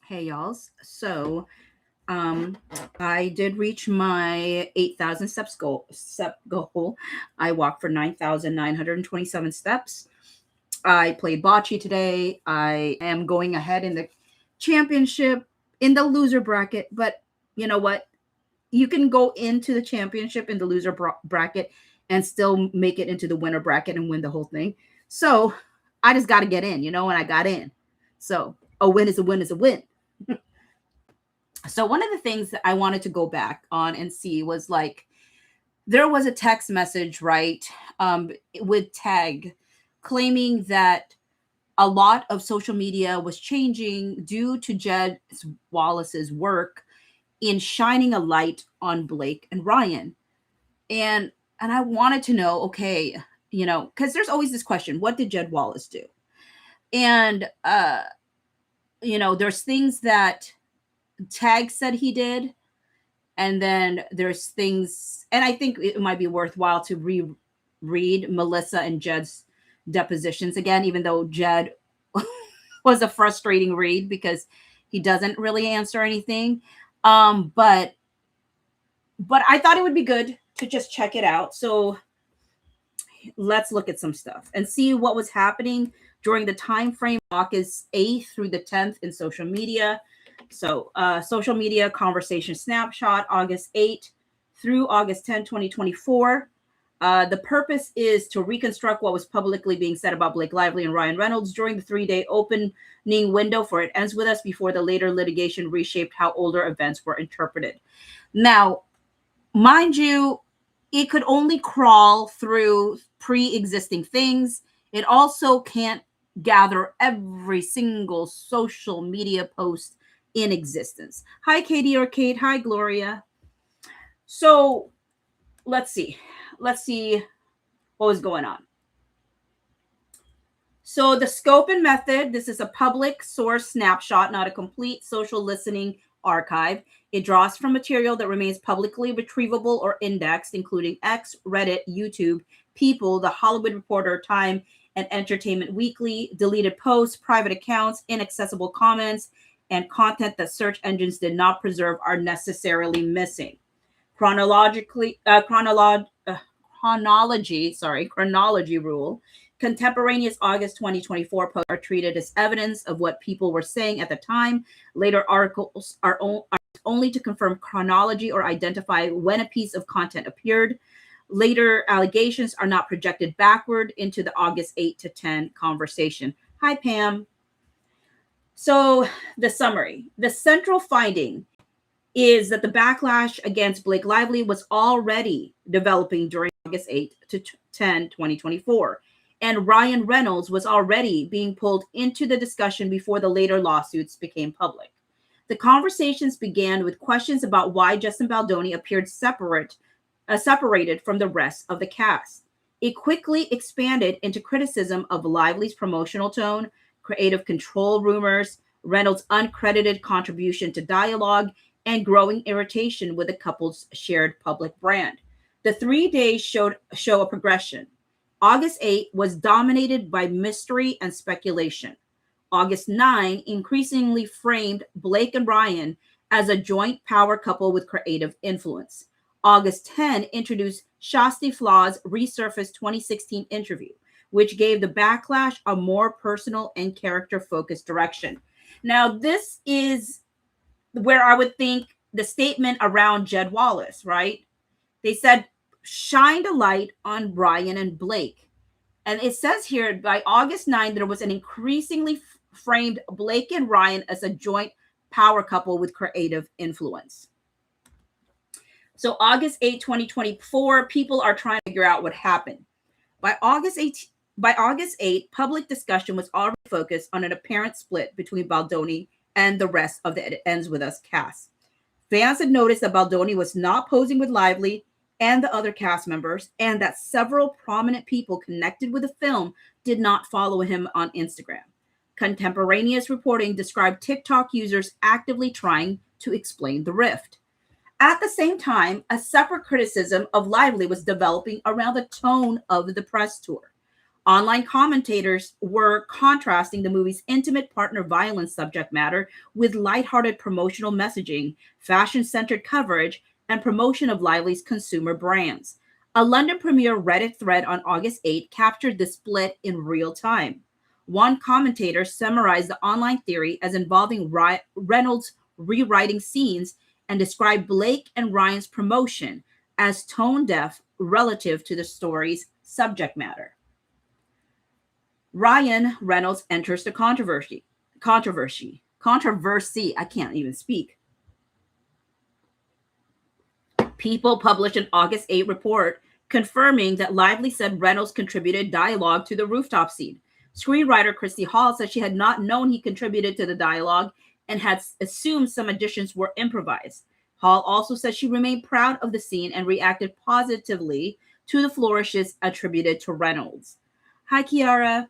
Hey, y'alls. Um, I did reach my 8,000 step goal. I walked for 9,927 steps. I played bocce today. I am going ahead in the championship in the loser bracket, but you know what? You can go into the championship in the loser bracket and still make it into the winner bracket and win the whole thing. So I just got to get in, and I got in. So a win is a win is a win. So one of the things that I wanted to go back on and see was like there was a text message, right, with Tag claiming that a lot of social media was changing due to Jed Wallace's work in shining a light on Blake and Ryan. And I wanted to know, okay, because there's always this question, what did Jed Wallace do? And there's things that Tag said he did, and then there's things, and I think it might be worthwhile to reread Melissa and Jed's depositions again, even though Jed was a frustrating read because he doesn't really answer anything. But I thought it would be good to just check it out. So let's look at some stuff and see what was happening during the time frame August 8th through the 10th in social media. So social media conversation snapshot August 8th through August 10, 2024. The purpose is to reconstruct what was publicly being said about Blake Lively and Ryan Reynolds during the 3-day opening window for It Ends With Us before the later litigation reshaped how older events were interpreted. Now, mind you, it could only crawl through pre-existing things. It also can't gather every single social media post in existence. Hi, Katie or Kate. Hi, Gloria. So let's see. Let's see what was going on. So the scope and method, this is a public source snapshot, not a complete social listening archive. It draws from material that remains publicly retrievable or indexed, including X, Reddit, YouTube, People, The Hollywood Reporter, Time, and Entertainment Weekly, deleted posts, private accounts, inaccessible comments, and content that search engines did not preserve are necessarily missing. Chronology rule. Contemporaneous August 2024 posts are treated as evidence of what people were saying at the time. Later articles are only to confirm chronology or identify when a piece of content appeared. Later allegations are not projected backward into the August 8 to 10 conversation. Hi, Pam. So the summary. The central finding is that the backlash against Blake Lively was already developing during August 8 to 10, 2024. And Ryan Reynolds was already being pulled into the discussion before the later lawsuits became public. The conversations began with questions about why Justin Baldoni appeared separated from the rest of the cast. It quickly expanded into criticism of Lively's promotional tone, creative control rumors, Reynolds' uncredited contribution to dialogue, and growing irritation with the couple's shared public brand. The 3 days show a progression. August 8 was dominated by mystery and speculation. August 9 increasingly framed Blake and Ryan as a joint power couple with creative influence. August 10 introduced Kjersti Flaa's Resurfaced 2016 interview, which gave the backlash a more personal and character-focused direction. Now, this is where I would think the statement around Jed Wallace, right? They said, shined a light on Ryan and Blake. And it says here, by August 9, there was an increasingly framed Blake and Ryan as a joint power couple with creative influence. So August 8, 2024, people are trying to figure out what happened. By August 8, public discussion was already focused on an apparent split between Baldoni and the rest of the It Ends With Us cast. Fans had noticed that Baldoni was not posing with Lively and the other cast members, and that several prominent people connected with the film did not follow him on Instagram. Contemporaneous reporting described TikTok users actively trying to explain the rift. At the same time, a separate criticism of Lively was developing around the tone of the press tour. Online commentators were contrasting the movie's intimate partner violence subject matter with lighthearted promotional messaging, fashion-centered coverage, and promotion of Lively's consumer brands. A London premiere Reddit thread on August 8 captured the split in real time. One commentator summarized the online theory as involving Reynolds rewriting scenes and described Blake and Ryan's promotion as tone deaf relative to the story's subject matter. Ryan Reynolds enters the controversy. I can't even speak. People published an August 8 report confirming that Lively said Reynolds contributed dialogue to the Rooftop scene. Screenwriter Kjersti Hall said she had not known he contributed to the dialogue and had assumed some additions were improvised. Hall also said she remained proud of the scene and reacted positively to the flourishes attributed to Reynolds. Hi, Kiara.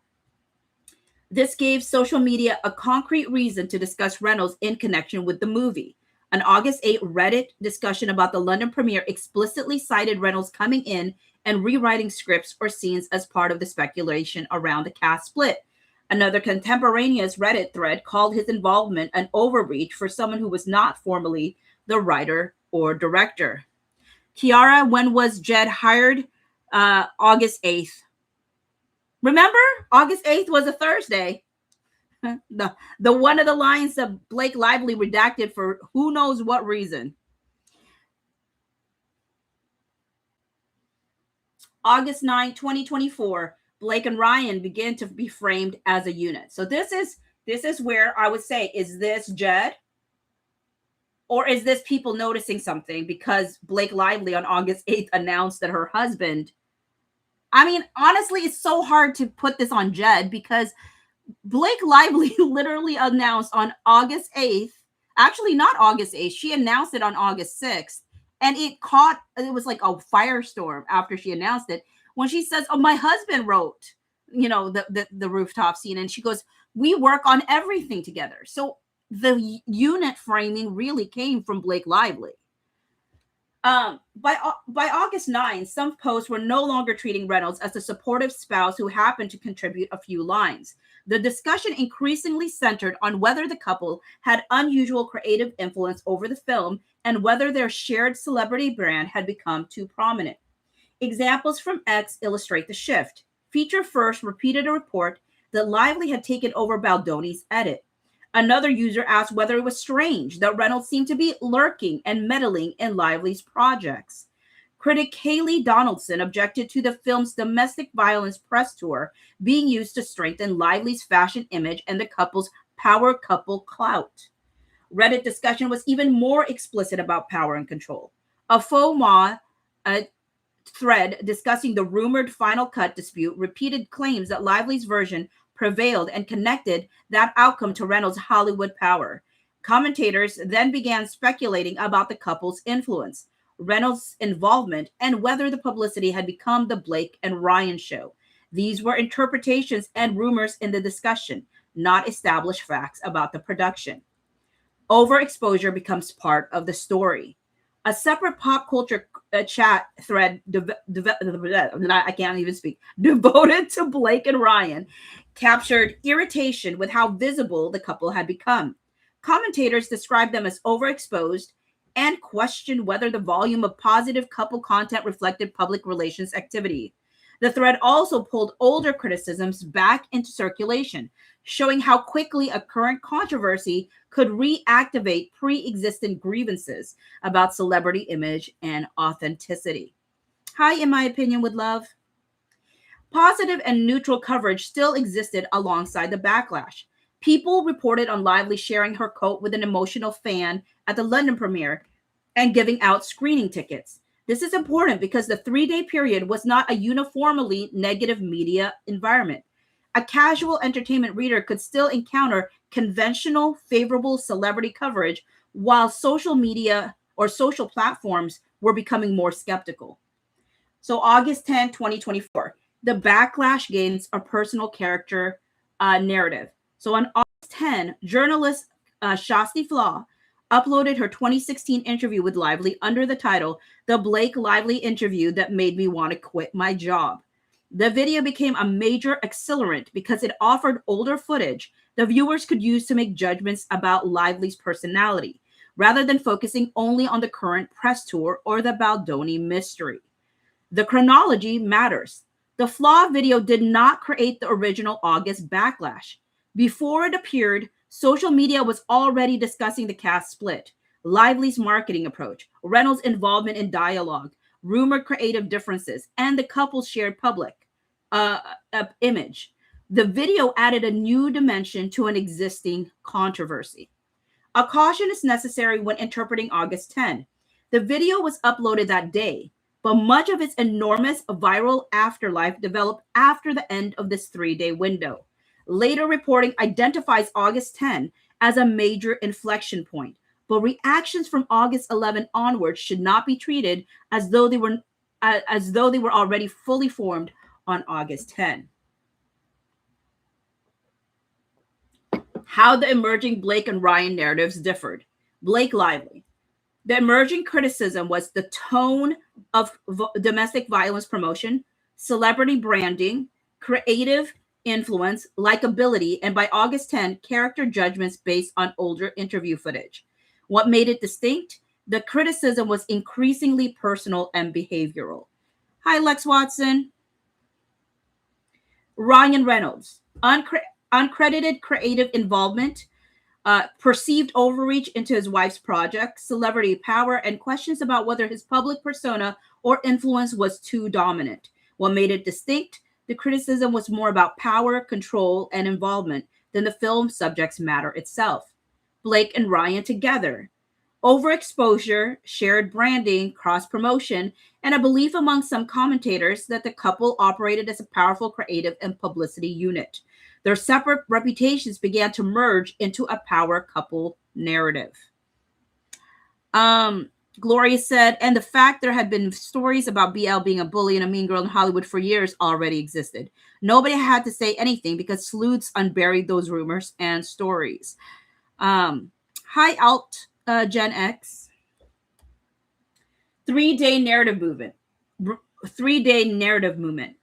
This gave social media a concrete reason to discuss Reynolds in connection with the movie. An August 8 Reddit discussion about the London premiere explicitly cited Reynolds coming in and rewriting scripts or scenes as part of the speculation around the cast split. Another contemporaneous Reddit thread called his involvement an overreach for someone who was not formally the writer or director. Kiara, when was Jed hired? August 8th. Remember, August 8th was a Thursday. The one of the lines that Blake Lively redacted for who knows what reason. August 9, 2024, Blake and Ryan began to be framed as a unit. So this is where I would say, is this Jed? Or is this people noticing something because Blake Lively on August 8th announced that her husband, I mean, honestly, it's so hard to put this on Jed because Blake Lively literally announced on August 8th, actually not August 8th, she announced it on August 6th, and it was like a firestorm after she announced it when she says, oh, my husband wrote, the Rooftop scene, and she goes, we work on everything together. So the unit framing really came from Blake Lively. By August 9, some posts were no longer treating Reynolds as a supportive spouse who happened to contribute a few lines. The discussion increasingly centered on whether the couple had unusual creative influence over the film and whether their shared celebrity brand had become too prominent. Examples from X illustrate the shift. Feature First repeated a report that Lively had taken over Baldoni's edit. Another user asked whether it was strange that Reynolds seemed to be lurking and meddling in Lively's projects. Critic Haley Donaldson objected to the film's domestic violence press tour being used to strengthen Lively's fashion image and the couple's power couple clout. Reddit discussion was even more explicit about power and control. A FOMA thread discussing the rumored final cut dispute repeated claims that Lively's version prevailed and connected that outcome to Reynolds' Hollywood power. Commentators then began speculating about the couple's influence, Reynolds' involvement, and whether the publicity had become the Blake and Ryan show. These were interpretations and rumors in the discussion, not established facts about the production. Overexposure becomes part of the story. A separate pop culture chat thread I can't even speak, devoted to Blake and Ryan captured irritation with how visible the couple had become. Commentators described them as overexposed and questioned whether the volume of positive couple content reflected public relations activity. The thread also pulled older criticisms back into circulation, showing how quickly a current controversy could reactivate pre-existing grievances about celebrity image and authenticity. Hi, In My Opinion with Love. Positive and neutral coverage still existed alongside the backlash. People reported on Lively sharing her coat with an emotional fan at the London premiere and giving out screening tickets. This is important because the 3-day period was not a uniformly negative media environment. A casual entertainment reader could still encounter conventional, favorable celebrity coverage while social media or social platforms were becoming more skeptical. So August 10, 2024, the backlash gains a personal character narrative. So on August 10, journalist Kjersti Flaa uploaded her 2016 interview with Lively under the title, The Blake Lively Interview That Made Me Want to Quit My Job. The video became a major accelerant because it offered older footage the viewers could use to make judgments about Lively's personality, rather than focusing only on the current press tour or the Baldoni mystery. The chronology matters. The Flaa video did not create the original August backlash. Before it appeared, social media was already discussing the cast split, Lively's marketing approach, Reynolds' involvement in dialogue, rumored creative differences, and the couple's shared public image. The video added a new dimension to an existing controversy. A caution is necessary when interpreting August 10. The video was uploaded that day, but much of its enormous viral afterlife developed after the end of this 3-day window. Later reporting identifies August 10 as a major inflection point, but reactions from August 11 onwards should not be treated as though they were already fully formed on August 10. How the emerging Blake and Ryan narratives differed. Blake Lively. The emerging criticism was the tone of domestic violence promotion, celebrity branding, creative influence, likability, and by August 10, character judgments based on older interview footage. What made it distinct? The criticism was increasingly personal and behavioral. Hi, Lex Watson. Ryan Reynolds. Uncredited creative involvement, perceived overreach into his wife's project, celebrity power, and questions about whether his public persona or influence was too dominant. What made it distinct? The criticism was more about power, control, and involvement than the film subject's matter itself. Blake and Ryan together. Overexposure, shared branding, cross-promotion, and a belief among some commentators that the couple operated as a powerful creative and publicity unit. Their separate reputations began to merge into a power couple narrative. Gloria said, and the fact there had been stories about BL being a bully and a mean girl in Hollywood for years already existed. Nobody had to say anything because sleuths unburied those rumors and stories. Hi, Alt Gen X. 3-day narrative movement. 3-day narrative movement.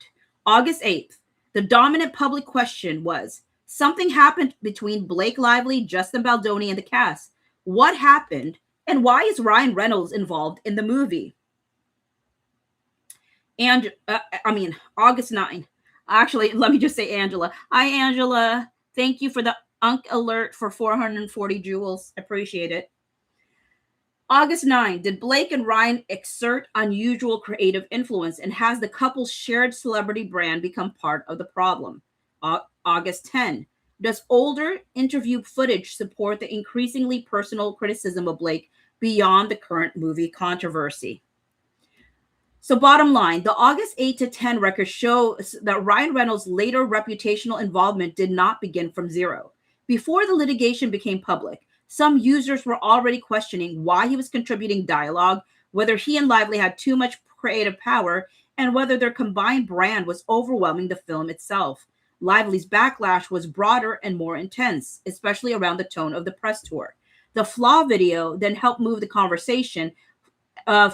August 8th. The dominant public question was, something happened between Blake Lively, Justin Baldoni, and the cast. What happened, and why is Ryan Reynolds involved in the movie? And August 9. Actually, let me just say Angela. Hi, Angela. Thank you for the Unk alert for 440 jewels. Appreciate it. August 9. Did Blake and Ryan exert unusual creative influence, and has the couple's shared celebrity brand become part of the problem? August 10. Does older interview footage support the increasingly personal criticism of Blake beyond the current movie controversy? So bottom line, the August 8 to 10 record shows that Ryan Reynolds' later reputational involvement did not begin from zero. Before the litigation became public, some users were already questioning why he was contributing dialogue, whether he and Lively had too much creative power, and whether their combined brand was overwhelming the film itself. Lively's backlash was broader and more intense, especially around the tone of the press tour. The Flaa video then helped move the conversation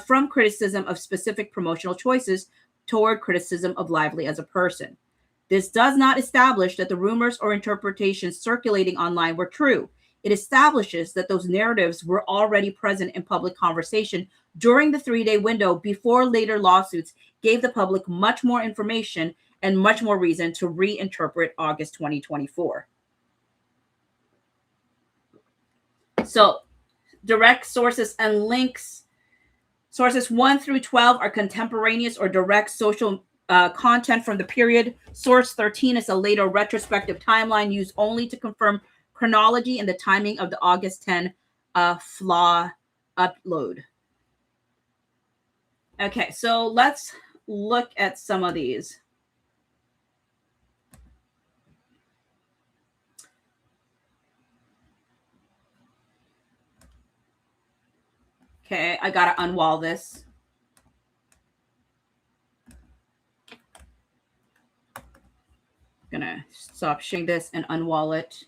from criticism of specific promotional choices toward criticism of Lively as a person. This does not establish that the rumors or interpretations circulating online were true. It establishes that those narratives were already present in public conversation during the 3-day window before later lawsuits gave the public much more information and much more reason to reinterpret August 2024. So, direct sources and links. Sources 1 through 12 are contemporaneous or direct social content from the period. Source 13 is a later retrospective timeline used only to confirm chronology and the timing of the August 10 Flaa upload. Okay, so let's look at some of these. Okay, I gotta unwall this. I'm gonna stop sharing this and unwall it.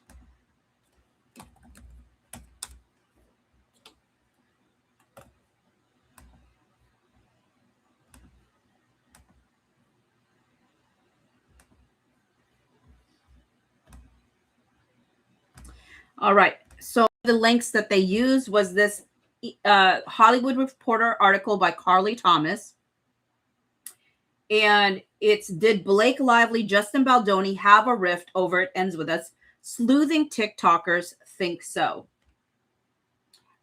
All right. So the links that they used was this Hollywood Reporter article by Carly Thomas. And it's, did Blake Lively, Justin Baldoni have a rift over It Ends With Us? Sleuthing TikTokers think so.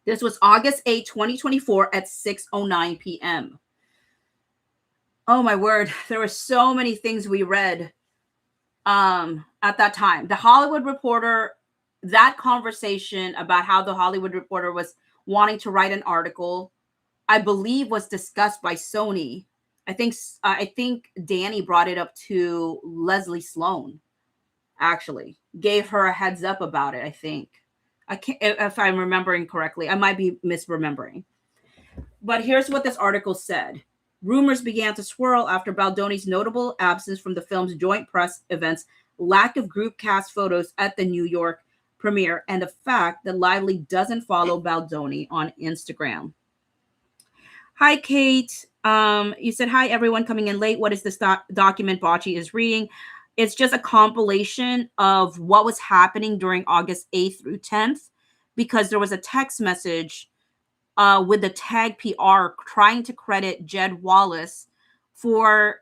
This was August 8, 2024 at 6:09 p.m. Oh my word. There were so many things we read at that time. The Hollywood Reporter, that conversation about how the Hollywood Reporter was wanting to write an article, I believe was discussed by Sony. I think Danny brought it up to Leslie Sloan, actually. Gave her a heads up about it, I think. I can't, if I'm remembering correctly. I might be misremembering. But here's what this article said. Rumors began to swirl after Baldoni's notable absence from the film's joint press events, lack of group cast photos at the New York premiere, and the fact that Lively doesn't follow Baldoni on Instagram. Hi, Kate. You said, hi, everyone coming in late. What is this document Bocce is reading? It's just a compilation of what was happening during August 8th through 10th, because there was a text message with the tag PR trying to credit Jed Wallace for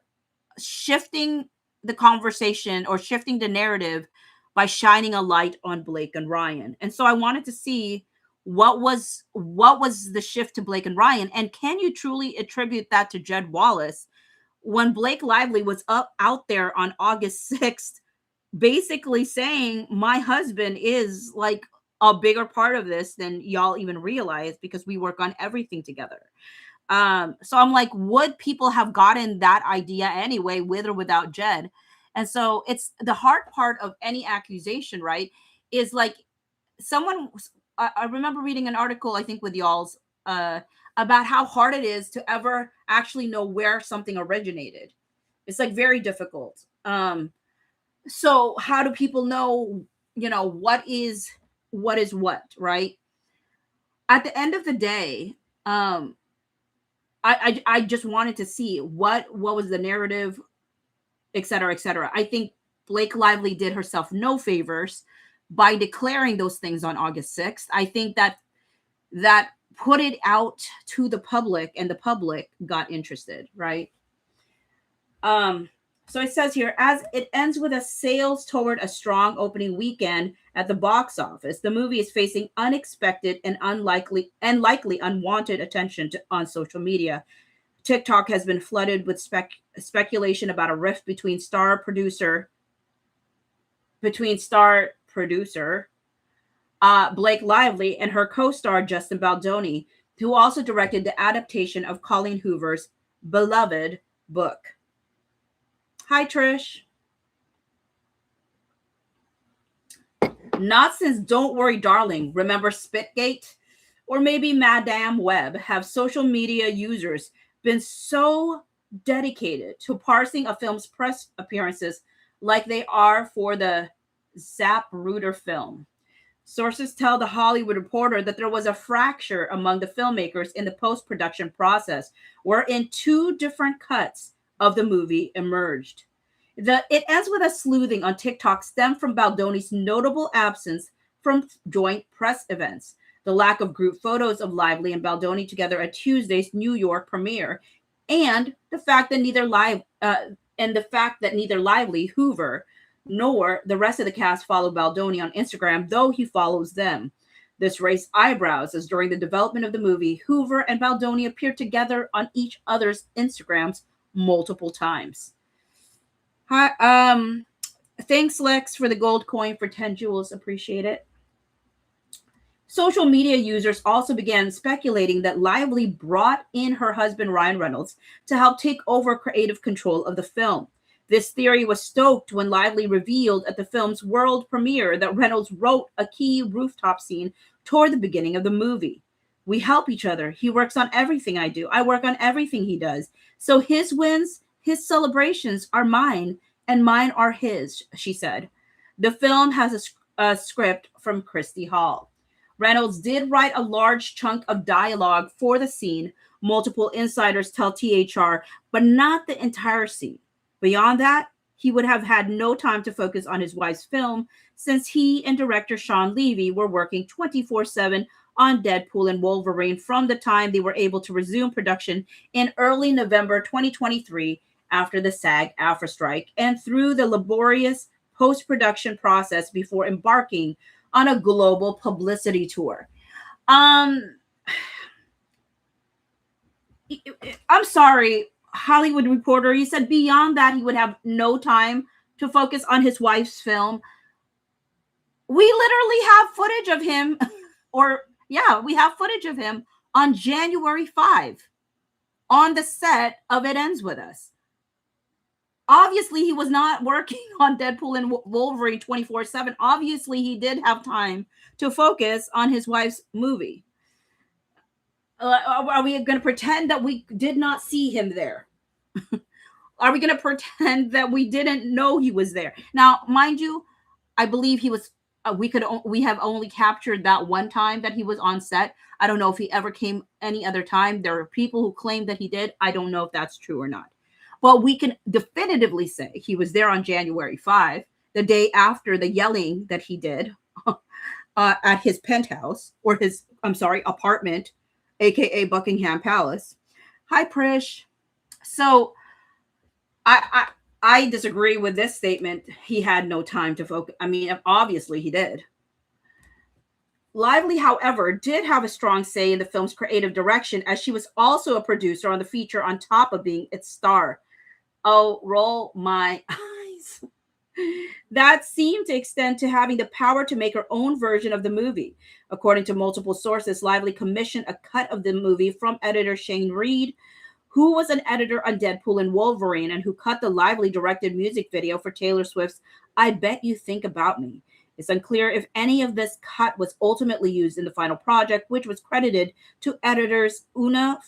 shifting the conversation or shifting the narrative by shining a light on Blake and Ryan. And so I wanted to see what was the shift to Blake and Ryan, and can you truly attribute that to Jed Wallace when Blake Lively was out there on August 6th basically saying my husband is like a bigger part of this than y'all even realize because we work on everything together. So I'm like, would people have gotten that idea anyway, with or without Jed? And so it's the hard part of any accusation, right? Is like someone, I remember reading an article, I think with y'all's, about how hard it is to ever actually know where something originated. It's like very difficult. So how do people know, what is what, right? At the end of the day, I just wanted to see what was the narrative, et cetera, et cetera. I think Blake Lively did herself no favors by declaring those things on August 6th. I think that put it out to the public, and the public got interested, right? So it says here, as it ends with a sales toward a strong opening weekend at the box office, the movie is facing unexpected and likely unwanted attention on social media. TikTok has been flooded with speculation about a rift between star producer Blake Lively and her co-star Justin Baldoni, who also directed the adaptation of Colleen Hoover's beloved book. Hi, Trish. Not since Don't Worry, Darling. Remember Spitgate? Or maybe Madame Web. Have social media users been so dedicated to parsing a film's press appearances like they are for the Zapruder film? Sources tell The Hollywood Reporter that there was a fracture among the filmmakers in the post-production process, wherein two different cuts of the movie emerged. It ends with a sleuthing on TikTok stemmed from Baldoni's notable absence from joint press events, the lack of group photos of Lively and Baldoni together at Tuesday's New York premiere, and the fact that neither Lively, Hoover, nor the rest of the cast follow Baldoni on Instagram, though he follows them. This raised eyebrows as during the development of the movie, Hoover and Baldoni appeared together on each other's Instagrams multiple times. Hi, thanks, Lex, for the gold coin for 10 jewels. Appreciate it. Social media users also began speculating that Lively brought in her husband, Ryan Reynolds, to help take over creative control of the film. This theory was stoked when Lively revealed at the film's world premiere that Reynolds wrote a key rooftop scene toward the beginning of the movie. We help each other. He works on everything I do. I work on everything he does. So his wins, his celebrations are mine, and mine are his, she said. The film has a script from Kjersti Hall. Reynolds did write a large chunk of dialogue for the scene, multiple insiders tell THR, but not the entire scene. Beyond that, he would have had no time to focus on his wife's film since he and director Sean Levy were working 24/7 on Deadpool and Wolverine from the time they were able to resume production in early November 2023 after the SAG-AFTRA strike and through the laborious post-production process before embarking on a global publicity tour. I'm sorry, Hollywood Reporter. He said beyond that, he would have no time to focus on his wife's film. We literally have footage of him, we have footage of him on January 5 on the set of It Ends With Us. Obviously, he was not working on Deadpool and Wolverine 24/7. Obviously, he did have time to focus on his wife's movie. Are we going to pretend that we did not see him there? Are we going to pretend that we didn't know he was there? Now, mind you, I believe he was. We have only captured that one time that he was on set. I don't know if he ever came any other time. There are people who claim that he did. I don't know if that's true or not. But we can definitively say he was there on January 5, the day after the yelling that he did at his penthouse or his, apartment, aka Buckingham Palace. Hi, Prish. So I disagree with this statement. He had no time to focus. I mean, obviously he did. Lively, however, did have a strong say in the film's creative direction, as she was also a producer on the feature on top of being its star. Oh, roll my eyes. That seemed to extend to having the power to make her own version of the movie. According to multiple sources, Lively commissioned a cut of the movie from editor Shane Reed, who was an editor on Deadpool and Wolverine and who cut the Lively directed music video for Taylor Swift's I Bet You Think About Me. It's unclear if any of this cut was ultimately used in the final project, which was credited to editors Una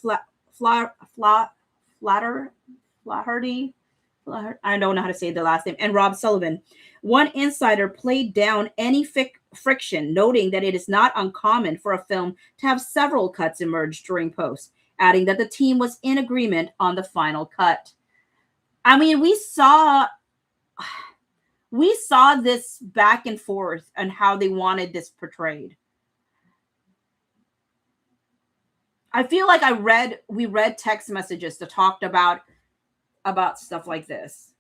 Flaherty, I don't know how to say the last name, and Rob Sullivan. One insider played down any friction, noting that it is not uncommon for a film to have several cuts emerge during post, adding that the team was in agreement on the final cut. I mean, we saw this back and forth and how they wanted this portrayed. I feel like we read text messages that talked about stuff like this.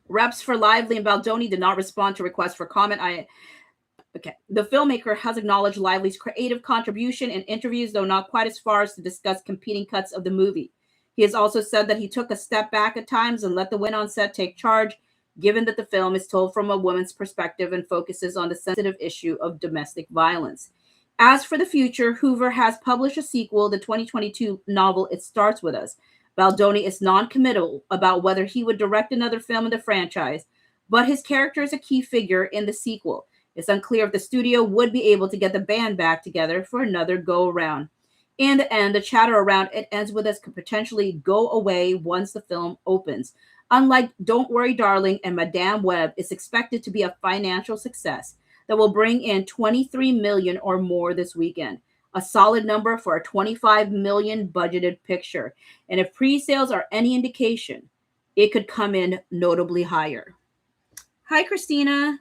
Reps for Lively and Baldoni did not respond to requests for comment. The filmmaker has acknowledged Lively's creative contribution in interviews, though not quite as far as to discuss competing cuts of the movie. He has also said that he took a step back at times and let the women on set take charge, given that the film is told from a woman's perspective and focuses on the sensitive issue of domestic violence. As for the future, Hoover has published a sequel, the 2022 novel It Starts With Us. Baldoni is non-committal about whether he would direct another film in the franchise, but his character is a key figure in the sequel. It's unclear if the studio would be able to get the band back together for another go-around. In the end, the chatter around It Ends With Us could potentially go away once the film opens. Unlike Don't Worry, Darling and Madame Web, it's expected to be a financial success that will bring in $23 million or more this weekend. A solid number for a $25 million budgeted picture. And if pre-sales are any indication, it could come in notably higher. Hi, Christina.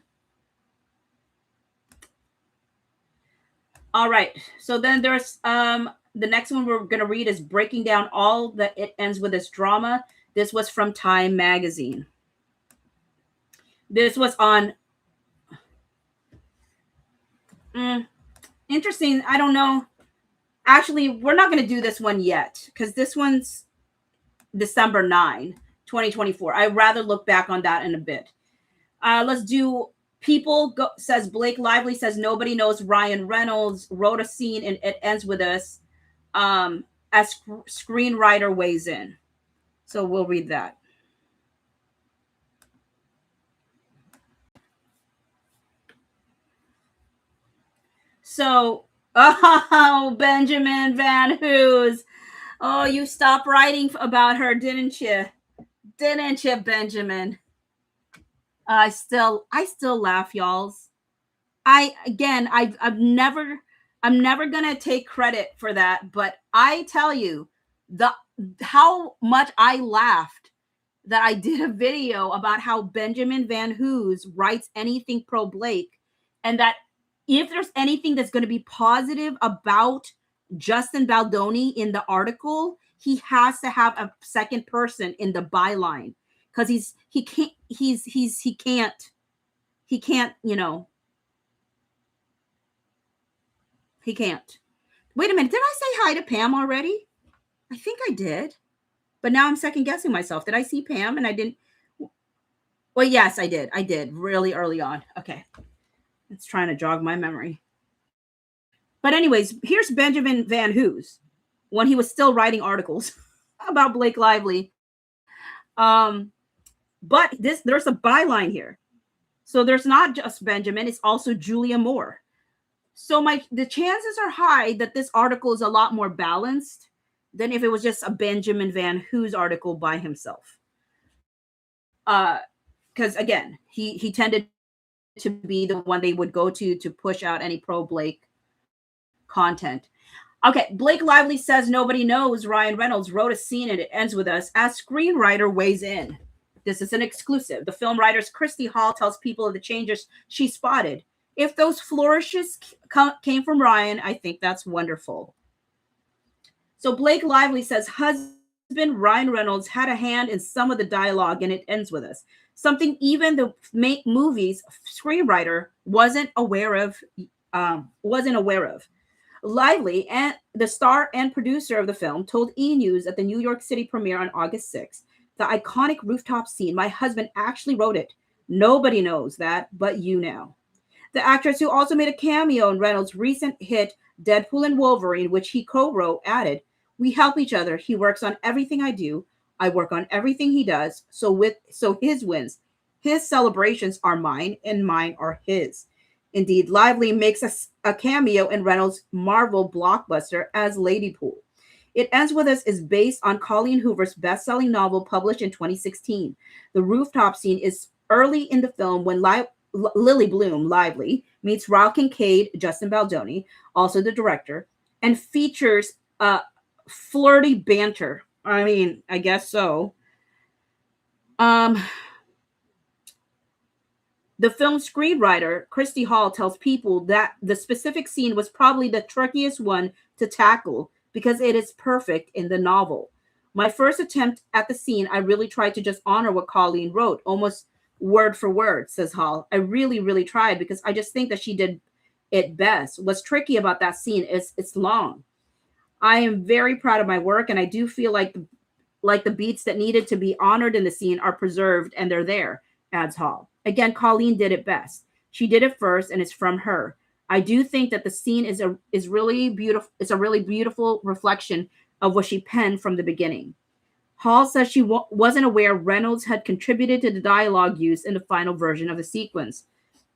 All right. So then there's the next one we're going to read is breaking down all that It Ends With This drama. This was from Time Magazine. This was on interesting. I don't know. Actually, we're not going to do this one yet because this one's December 9, 2024. I'd rather look back on that in a bit. Let's do People says Blake Lively says nobody knows Ryan Reynolds wrote a scene in It Ends With Us as screenwriter weighs in. So we'll read that. So, Benjamin Van Hoos. Oh, you stopped writing about her, didn't you? Didn't you, Benjamin? I still laugh, y'alls. I'm never gonna take credit for that, but I tell you, how much I laughed that I did a video about how Benjamin Van Hoos writes anything pro Blake, and that if there's anything that's going to be positive about Justin Baldoni in the article, he has to have a second person in the byline, because he can't, you know, he can't. Wait a minute, did I say hi to Pam already? I think I did, but now I'm second guessing myself. Did I see Pam and I didn't? Well, yes, I did. I did really early on. Okay. It's trying to jog my memory. But anyways, here's Benjamin Van Hoos when he was still writing articles about Blake Lively. But there's a byline here. So there's not just Benjamin, it's also Julia Moore. So the chances are high that this article is a lot more balanced than if it was just a Benjamin Van Hoos article by himself. Because again, he tended to be the one they would go to push out any pro Blake content. Okay, Blake Lively says nobody knows Ryan Reynolds wrote a scene and it ends with us as screenwriter weighs in. This is an exclusive. The film writer's Kjersti Hall tells people of the changes she spotted. If those flourishes came from Ryan, I think that's wonderful. So Blake Lively says husband Ryan Reynolds had a hand in some of the dialogue and it ends with us. Something even the movie's screenwriter wasn't aware of. Lively, and the star and producer of the film, told E! News at the New York City premiere on August 6th, the iconic rooftop scene, my husband actually wrote it. Nobody knows that, but you know. The actress, who also made a cameo in Reynolds' recent hit Deadpool and Wolverine, which he co-wrote, added, we help each other. He works on everything I do. I work on everything he does. So his wins, his celebrations are mine and mine are his. Indeed, Lively makes a cameo in Reynolds' Marvel blockbuster as Ladypool. It Ends With Us is based on Colleen Hoover's best-selling novel published in 2016. The rooftop scene is early in the film when Lily Bloom, Lively, meets Raul Kincaid, Justin Baldoni, also the director, and features flirty banter. I mean, I guess so. The film's screenwriter, Kjersti Hall, tells people that the specific scene was probably the trickiest one to tackle because it is perfect in the novel. My first attempt at the scene, I really tried to just honor what Colleen wrote, almost word for word, says Hall. I really, really tried because I just think that she did it best. What's tricky about that scene is it's long. I am very proud of my work, and I do feel like the beats that needed to be honored in the scene are preserved and they're there, adds Hall. Again, Colleen did it best. She did it first, and it's from her. I do think that the scene is really beautiful. It's a really beautiful reflection of what she penned from the beginning. Hall says she wasn't aware Reynolds had contributed to the dialogue use in the final version of the sequence.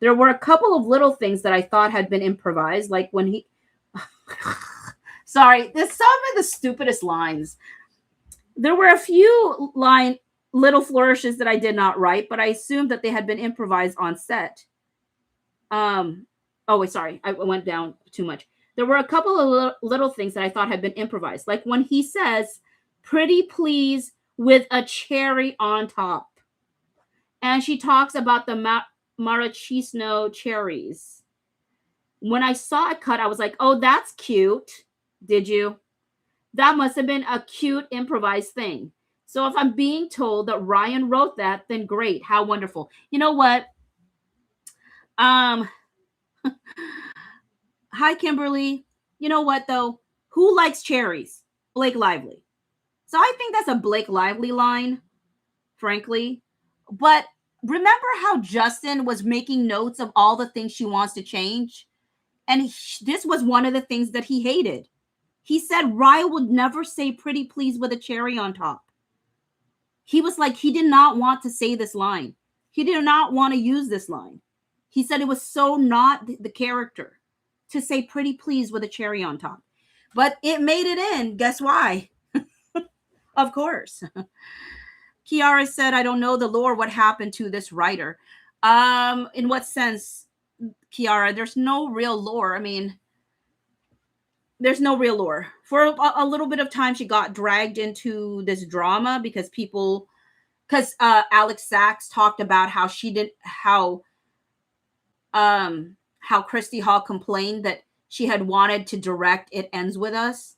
There were a couple of little things that I thought had been improvised, like when he... Sorry, there's some of the stupidest lines. There were a few little flourishes that I did not write, but I assumed that they had been improvised on set. Oh, wait, sorry. I went down too much. There were a couple of little things that I thought had been improvised, like when he says, pretty please with a cherry on top. And she talks about the maraschino cherries. When I saw it cut, I was like, oh, that's cute. Did you? That must have been a cute improvised thing. So if I'm being told that Ryan wrote that, then great. How wonderful. You know what? Hi, Kimberly. You know what, though? Who likes cherries? Blake Lively. So I think that's a Blake Lively line, frankly. But remember how Justin was making notes of all the things she wants to change? And this was one of the things that he hated. He said Ryan would never say pretty please with a cherry on top. He was like, he did not want to say this line. He did not want to use this line. He said it was so not the character to say pretty please with a cherry on top. But it made it in. Guess why? Of course. Kiara said, I don't know the lore. What happened to this writer? In what sense, Kiara? There's no real lore. I mean, there's no real lore. For a little bit of time, she got dragged into this drama because Alex Sachs talked about how Kjersti Hall complained that she had wanted to direct It Ends With Us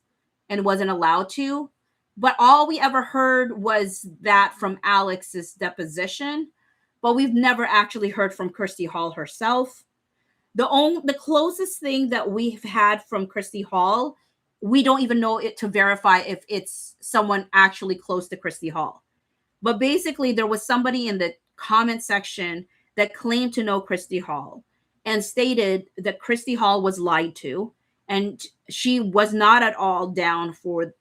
and wasn't allowed to. But all we ever heard was that from Alex's deposition, but we've never actually heard from Kjersti Hall herself. The closest thing that we've had from Kjersti Hall, we don't even know it to verify if it's someone actually close to Kjersti Hall. But basically, there was somebody in the comment section that claimed to know Kjersti Hall and stated that Kjersti Hall was lied to and she was not at all down for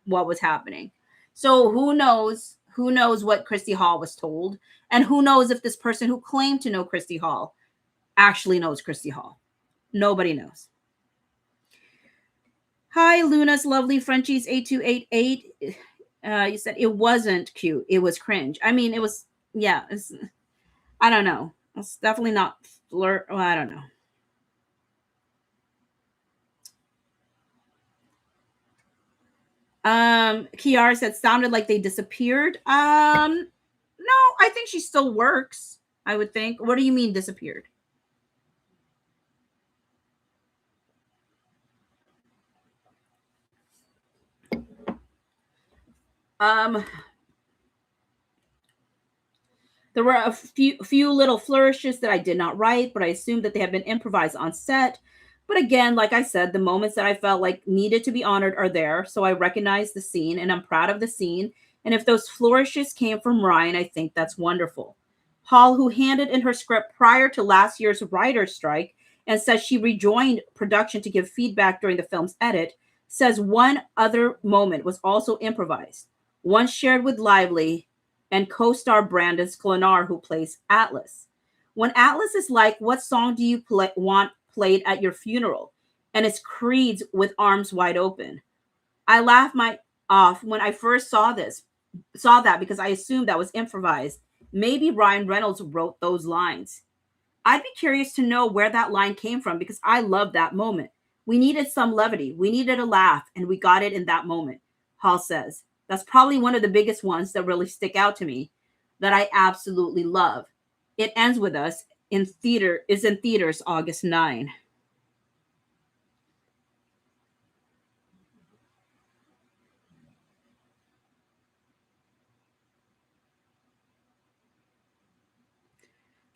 what was happening. So who knows what Kjersti Hall was told, and who knows if this person who claimed to know Kjersti Hall actually knows Kjersti Hall. Nobody knows. Hi, Luna's lovely Frenchies 8288. You said it wasn't cute. It was cringe. I mean, it was, yeah. I don't know. It's definitely not flirt. Well, I don't know. Kiara said sounded like they disappeared. No, I think she still works. I would think. What do you mean disappeared? There were a few little flourishes that I did not write, but I assumed that they had been improvised on set. But again, like I said, the moments that I felt like needed to be honored are there. So I recognize the scene and I'm proud of the scene. And if those flourishes came from Ryan, I think that's wonderful. Hall, who handed in her script prior to last year's writer's strike and says she rejoined production to give feedback during the film's edit, says one other moment was also improvised, one shared with Lively and co-star Brandon Sklenar, who plays Atlas. When Atlas is like, what song do you want played at your funeral? And it's Creed's With Arms Wide Open. I laughed my off when I first saw that because I assumed that was improvised. Maybe Ryan Reynolds wrote those lines. I'd be curious to know where that line came from because I love that moment. We needed some levity. We needed a laugh, and we got it in that moment, Hall says. That's probably one of the biggest ones that really stick out to me that I absolutely love. It Ends With Us is in theaters August 9.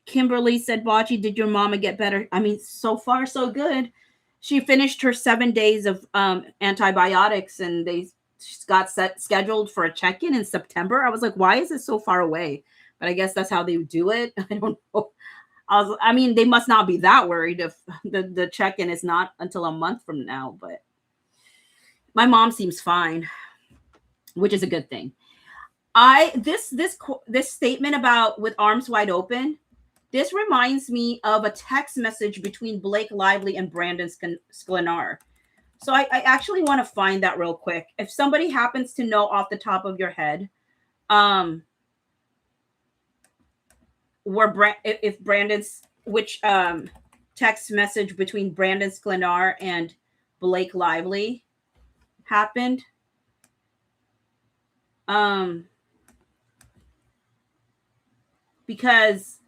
Kimberly said, Bocce, did your mama get better? I mean, so far, so good. She finished her 7 days of antibiotics and they got scheduled for a check-in in September. I was like, why is it so far away? But I guess that's how they do it. I don't know. I mean, they must not be that worried if the check-in is not until a month from now. But my mom seems fine, which is a good thing. This statement about with arms wide open, this reminds me of a text message between Blake Lively and Brandon Sklenar. So I actually want to find that real quick. If somebody happens to know off the top of your head, if Brandon's which text message between Brandon Sklenar and Blake Lively happened. Because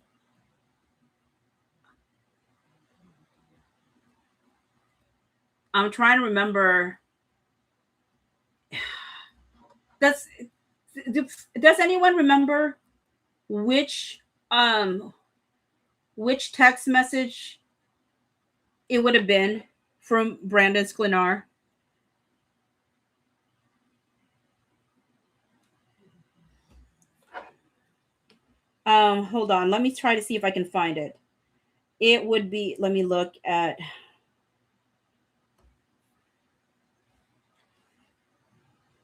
I'm trying to remember. Does anyone remember which text message it would have been from Brandon Sklenar? Hold on. Let me try to see if I can find it. It would be, let me look at.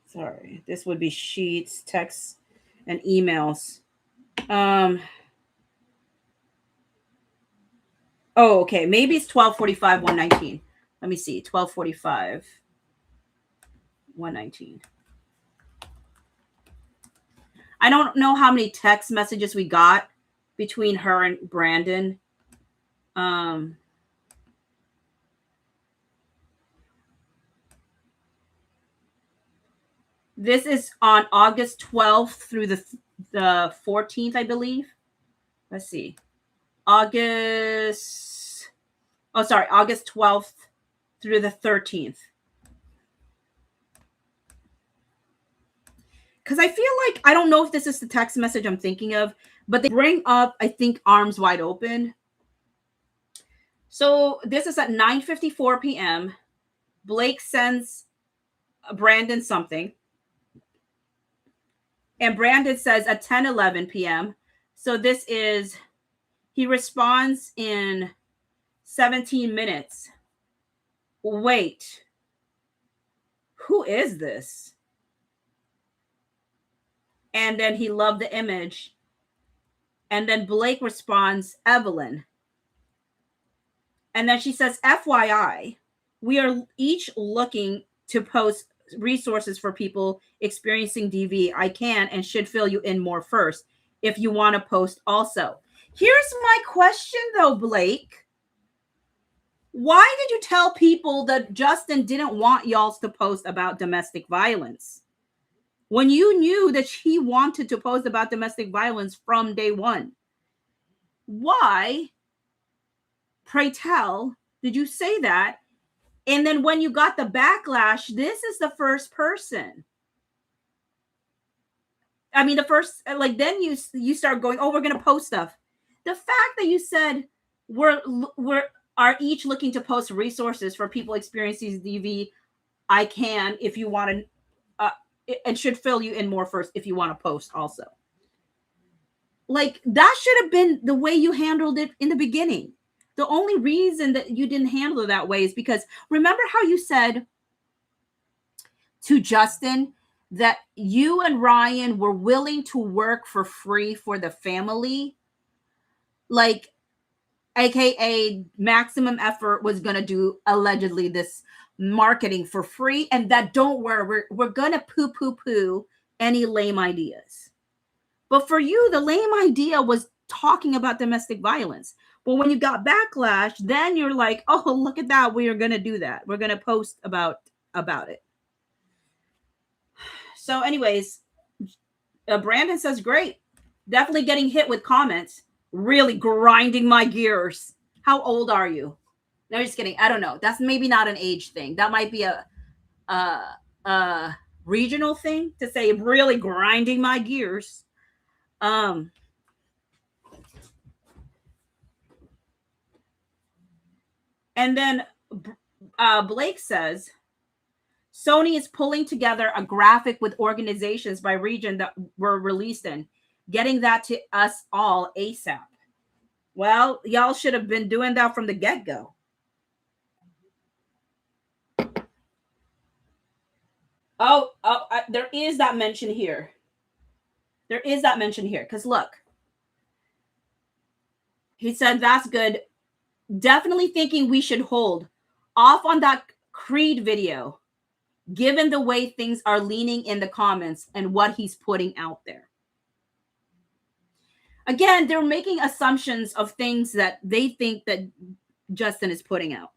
Sorry, this would be sheets, texts, and emails. Oh, okay. Maybe it's 12:45, 119. Let me see. 12:45, 119. I don't know how many text messages we got between her and Brandon. This is on August 12th through the 14th, I believe. Let's see. August 12th through the 13th. Because I feel like, I don't know if this is the text message I'm thinking of, but they bring up, I think, Arms Wide Open. So this is at 9:54 p.m. Blake sends Brandon something. And Brandon says at 10:11 p.m. So this is, he responds in 17 minutes. Wait, who is this? And then he loved the image. And then Blake responds, Evelyn. And then she says, FYI, we are each looking to post resources for people experiencing DV. I can and should fill you in more first if you want to post also. Here's my question though, Blake. Why did you tell people that Justin didn't want y'all to post about domestic violence when you knew that he wanted to post about domestic violence from day one? Why, pray tell, did you say that? And then when you got the backlash, this is the first person. I mean, the first, like, then you start going, oh, we're going to post stuff. The fact that you said we're each looking to post resources for people experiencing DV, I can, if you want to, and should fill you in more first if you want to post also. Like, that should have been the way you handled it in the beginning. The only reason that you didn't handle it that way is because, remember how you said to Justin that you and Ryan were willing to work for free for the family? Like, AKA Maximum Effort was going to do allegedly this marketing for free, and that, don't worry, we're going to poo any lame ideas. But for you, the lame idea was talking about domestic violence. But when you got backlash, then you're like, oh, look at that. We are going to do that. We're going to post about it. So anyways, Brandon says, great. Definitely getting hit with comments. Really grinding my gears. How old are you? No, just kidding. I don't know. That's maybe not an age thing. That might be a regional thing to say, really grinding my gears. And then Blake says, Sony is pulling together a graphic with organizations by region that were released in, getting that to us all ASAP. Well, y'all should have been doing that from the get-go. There is that mention here. Because look, he said, that's good. Definitely thinking we should hold off on that Creed video, given the way things are leaning in the comments and what he's putting out there. Again, they're making assumptions of things that they think that Justin is putting out.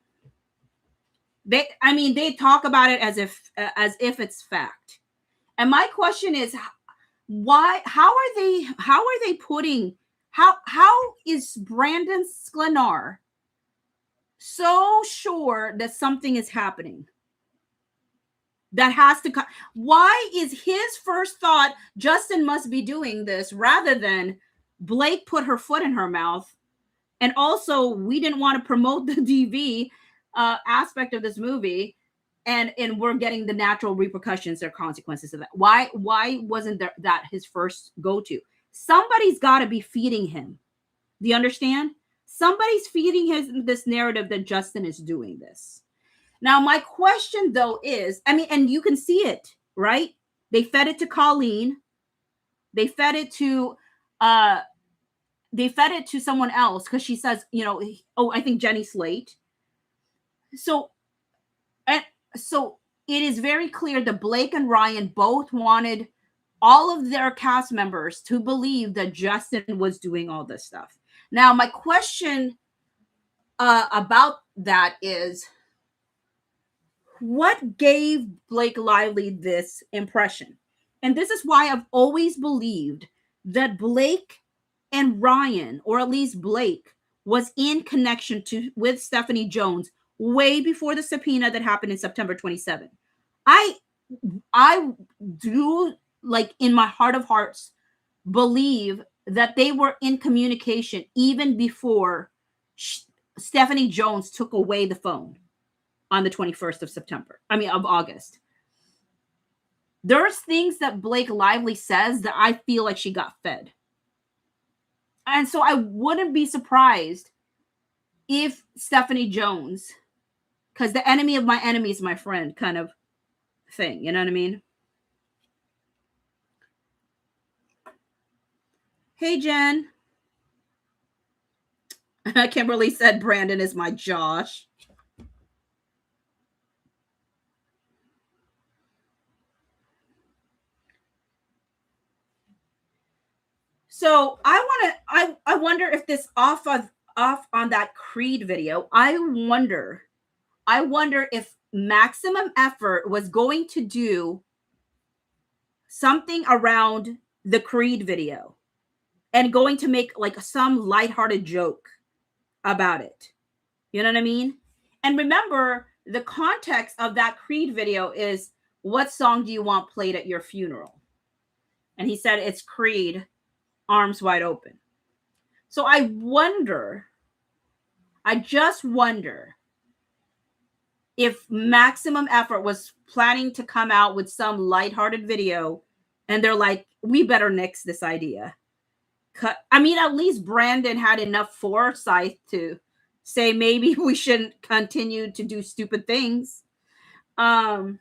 They talk about it as if it's fact. And my question is, why? How is Brandon Sklenar so sure that something is happening? That has to come. Why is his first thought Justin must be doing this rather than Blake put her foot in her mouth? And also, we didn't want to promote the DV aspect of this movie, and we're getting the natural repercussions or consequences of that. Why wasn't that his first go-to? Somebody's got to be feeding him. Do you understand? Somebody's feeding him this narrative that Justin is doing this. Now, my question, though, is, and you can see it, right? They fed it to Colleen. They fed it to someone else because she says, I think Jenny Slate. So it is very clear that Blake and Ryan both wanted all of their cast members to believe that Justin was doing all this stuff. Now, my question about that is, What gave Blake Lively this impression? And this is why I've always believed that Blake and Ryan, or at least Blake, was in connection with Stephanie Jones way before the subpoena that happened in September 27. I do, like, in my heart of hearts, believe that they were in communication even before Stephanie Jones took away the phone on the 21st of August. There's things that Blake Lively says that I feel like she got fed. And so I wouldn't be surprised if Stephanie Jones, because the enemy of my enemy is my friend kind of thing, you know what I mean? Hey, Jen. Kimberly said Brandon is my Josh. So I wonder if this off on that Creed video. I wonder if Maximum Effort was going to do something around the Creed video and going to make like some lighthearted joke about it. You know what I mean? And remember, the context of that Creed video is, what song do you want played at your funeral? And he said it's Creed, Arms Wide Open. So I just wonder if Maximum Effort was planning to come out with some lighthearted video and they're like, we better nix this idea. I mean, at least Brandon had enough foresight to say maybe we shouldn't continue to do stupid things. Brandon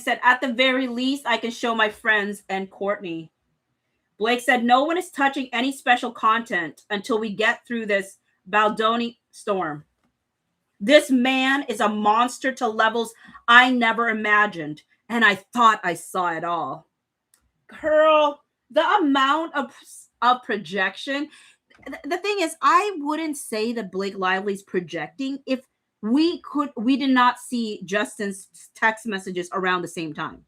said, at the very least, I can show my friends and Courtney. Blake said, no one is touching any special content until we get through this Baldoni storm. This man is a monster to levels I never imagined, and I thought I saw it all. Girl, the amount of projection. The thing is, I wouldn't say that Blake Lively's projecting if we did not see Justin's text messages around the same time.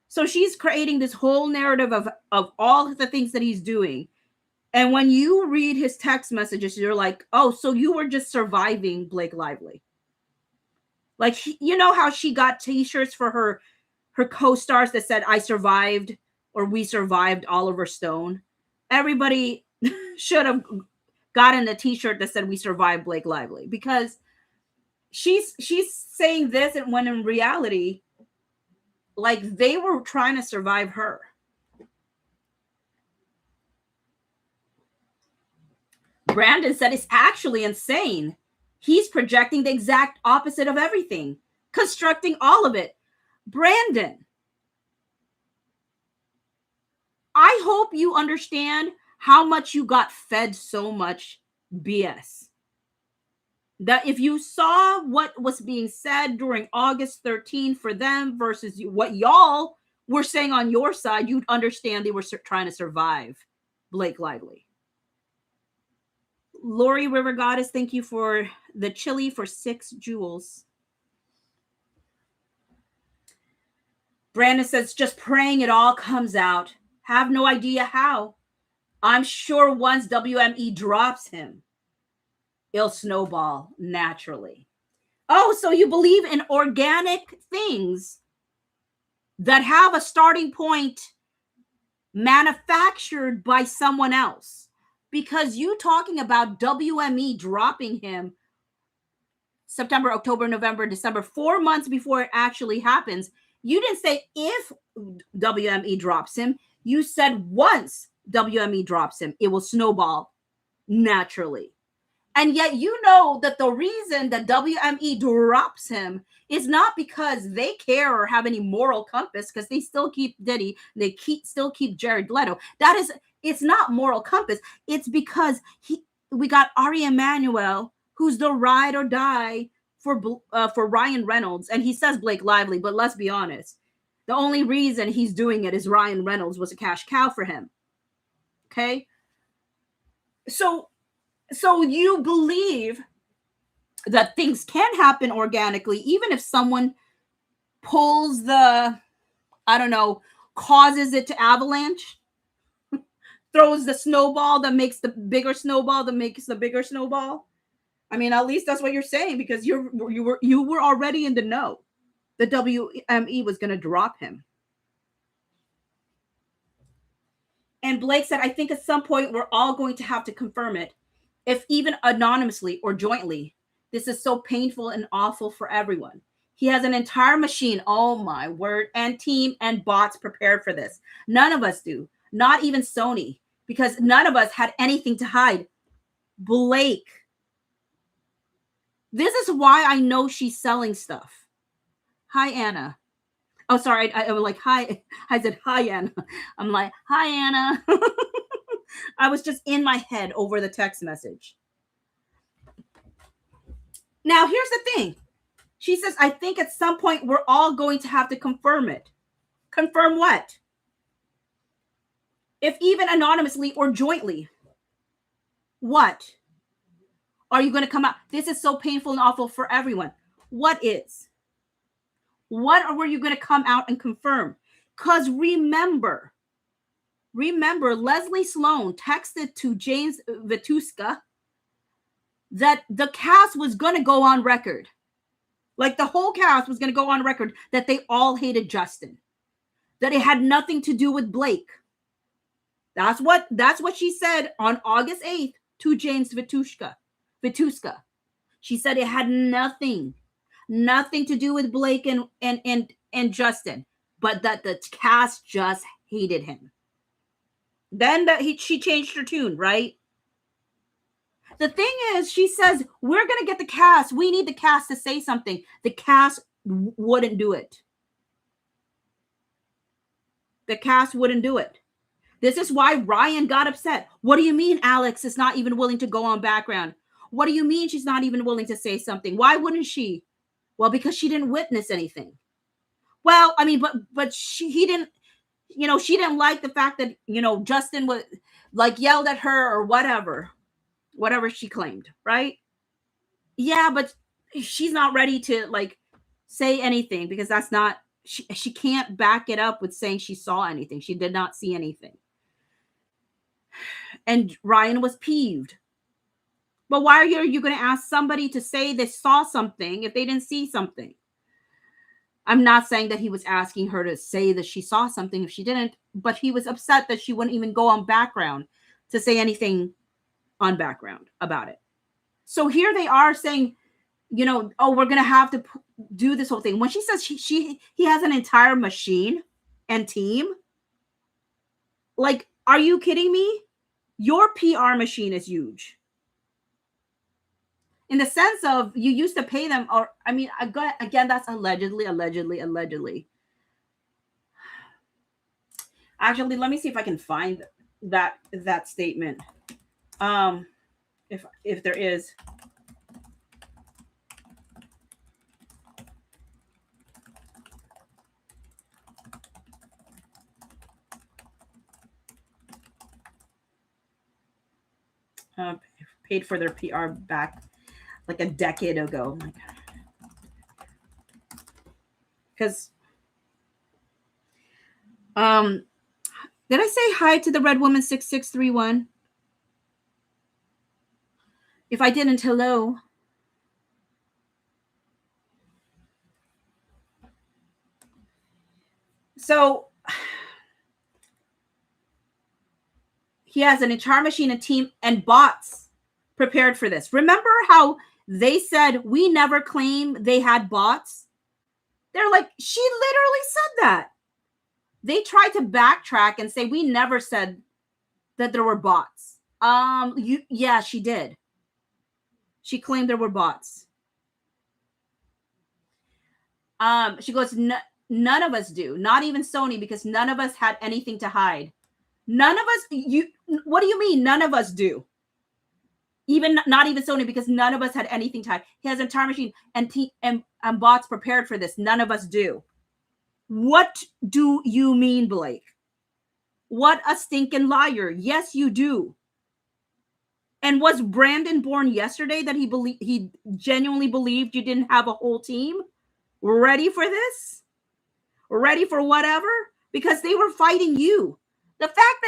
So she's creating this whole narrative of all the things that he's doing. And when you read his text messages, you're like, oh, so you were just surviving Blake Lively. Like, you know how she got t-shirts for her co-stars that said, I survived, or we survived Oliver Stone. Everybody should have gotten a t-shirt that said we survived Blake Lively, because she's saying this, and when in reality, like, they were trying to survive her. Brandon said it's actually insane. He's projecting the exact opposite of everything, constructing all of it. Brandon, I hope you understand how much you got fed so much BS. That if you saw what was being said during August 13 for them versus what y'all were saying on your side, you'd understand they were trying to survive Blake Lively. Lori River Goddess, thank you for the chili for 6 jewels. Brandon says, just praying it all comes out. Have no idea how. I'm sure once WME drops him, it'll snowball naturally. Oh, so you believe in organic things that have a starting point manufactured by someone else. Because you talking about WME dropping him September, October, November, December, 4 months before it actually happens. You didn't say if WME drops him. You said once WME drops him, it will snowball naturally. And yet you know that the reason that WME drops him is not because they care or have any moral compass, because they still keep Diddy, they still keep Jared Leto. It's not moral compass. It's because we got Ari Emanuel, who's the ride or die for Ryan Reynolds, and he says Blake Lively, but let's be honest, the only reason he's doing it is Ryan Reynolds was a cash cow for him. Okay. So you believe that things can happen organically, even if someone pulls the, I don't know, causes it to avalanche, throws the snowball that makes the bigger snowball that makes the bigger snowball. I mean, at least that's what you're saying, because you were already in the know. The WME was going to drop him. And Blake said, I think at some point we're all going to have to confirm it, if even anonymously or jointly. This is so painful and awful for everyone. He has an entire machine, oh my word, and team and bots prepared for this. None of us do, not even Sony, because none of us had anything to hide. Blake. This is why I know she's selling stuff. Hi, Anna. Oh, sorry. I was like, hi. I said, hi, Anna. I'm like, hi, Anna. I was just in my head over the text message. Now, here's the thing. She says, I think at some point we're all going to have to confirm it. Confirm what? If even anonymously or jointly. What? Are you going to come out? This is so painful and awful for everyone. What is? What were you going to come out and confirm? Because remember, Leslie Sloan texted to James Vituska that the cast was going to go on record. Like the whole cast was going to go on record that they all hated Justin. That it had nothing to do with Blake. That's what she said on August 8th to James Vituska. She said it had nothing to do with Blake and Justin, but that the cast just hated him. Then she changed her tune, right? The thing is, she says, we're going to get the cast. We need the cast to say something. The cast wouldn't do it. The cast wouldn't do it. This is why Ryan got upset. What do you mean Alex is not even willing to go on background? What do you mean she's not even willing to say something? Why wouldn't she? Well, because she didn't witness anything. Well, I mean, but he didn't, she didn't like the fact that, Justin was like yelled at her or whatever she claimed, right? Yeah, but she's not ready to like say anything because that's not, she can't back it up with saying she saw anything. She did not see anything. And Ryan was peeved. But why are you going to ask somebody to say they saw something if they didn't see something? I'm not saying that he was asking her to say that she saw something if she didn't, but he was upset that she wouldn't even go on background to say anything on background about it. So here they are saying, oh, we're going to have to do this whole thing. When she says he has an entire machine and team, like, are you kidding me? Your PR machine is huge. In the sense of you used to pay them, or I mean, again, that's allegedly. Actually, let me see if I can find that statement. If there is. Paid for their PR back like a decade ago. Oh my God. Because did I say hi to the Red Woman 6631? If I didn't, hello. So he has an entire machine, a team, and bots prepared for this. Remember how they said we never claimed they had bots? They're like, she literally said that. They tried to backtrack and say we never said that there were bots. Yeah, she did. She claimed there were bots. She goes, none of us do, not even Sony, because none of us had anything to hide. None of us. What do you mean? None of us do. Not even Sony, because none of us had anything to hide. He has an entire machine and bots prepared for this. None of us do. What do you mean, Blake? What a stinking liar. Yes, you do. And was Brandon born yesterday that he genuinely believed you didn't have a whole team ready for this? Ready for whatever? Because they were fighting you. The fact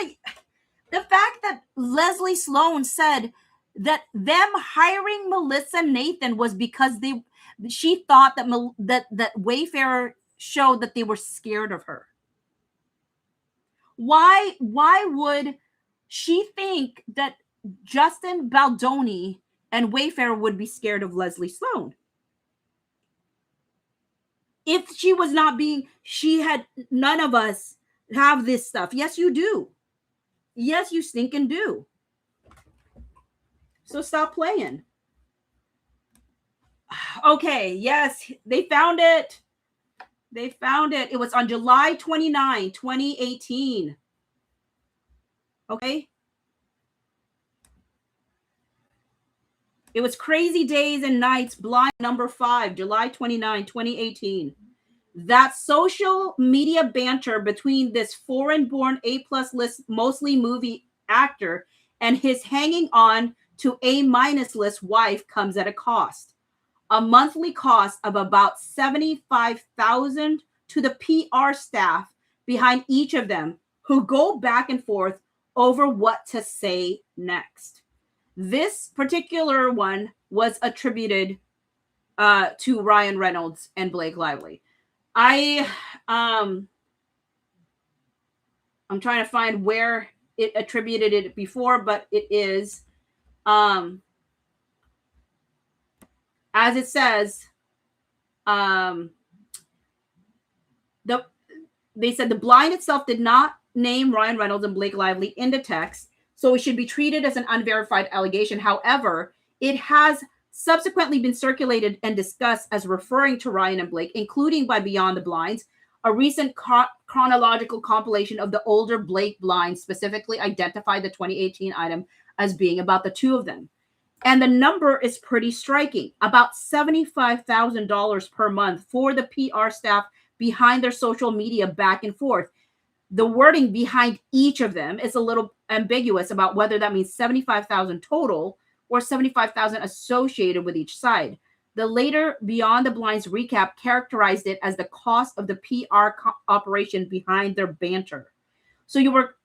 that Leslie Sloan said that them hiring Melissa Nathan was because she thought that Wayfarer showed that they were scared of her. Why would she think that Justin Baldoni and Wayfarer would be scared of Leslie Sloan? If she was not being, none of us have this stuff. Yes, you do. Yes, you stinking do. So stop playing. Okay, yes, they found it. They found it. It was on July 29, 2018. Okay. It was Crazy Days and Nights, Blind number 5, July 29, 2018. That social media banter between this foreign-born A-plus list, mostly movie actor, and his hanging on to A-minus list wife comes at a cost. A monthly cost of about $75,000 to the PR staff behind each of them, who go back and forth over what to say next. This particular one was attributed to Ryan Reynolds and Blake Lively. I'm trying to find where it attributed it before, but it is, as it says, they said the blind itself did not name Ryan Reynolds and Blake Lively in the text, so it should be treated as an unverified allegation. However, it has subsequently been circulated and discussed as referring to Ryan and Blake, including by Beyond the Blinds, a recent chronological compilation of the older Blake blinds specifically identified the 2018 item as being about the two of them. And the number is pretty striking, about $75,000 per month for the PR staff behind their social media back and forth. The wording behind each of them is a little ambiguous about whether that means $75,000 total or $75,000 associated with each side. The later Beyond the Blinds recap characterized it as the cost of the PR operation behind their banter. So you were,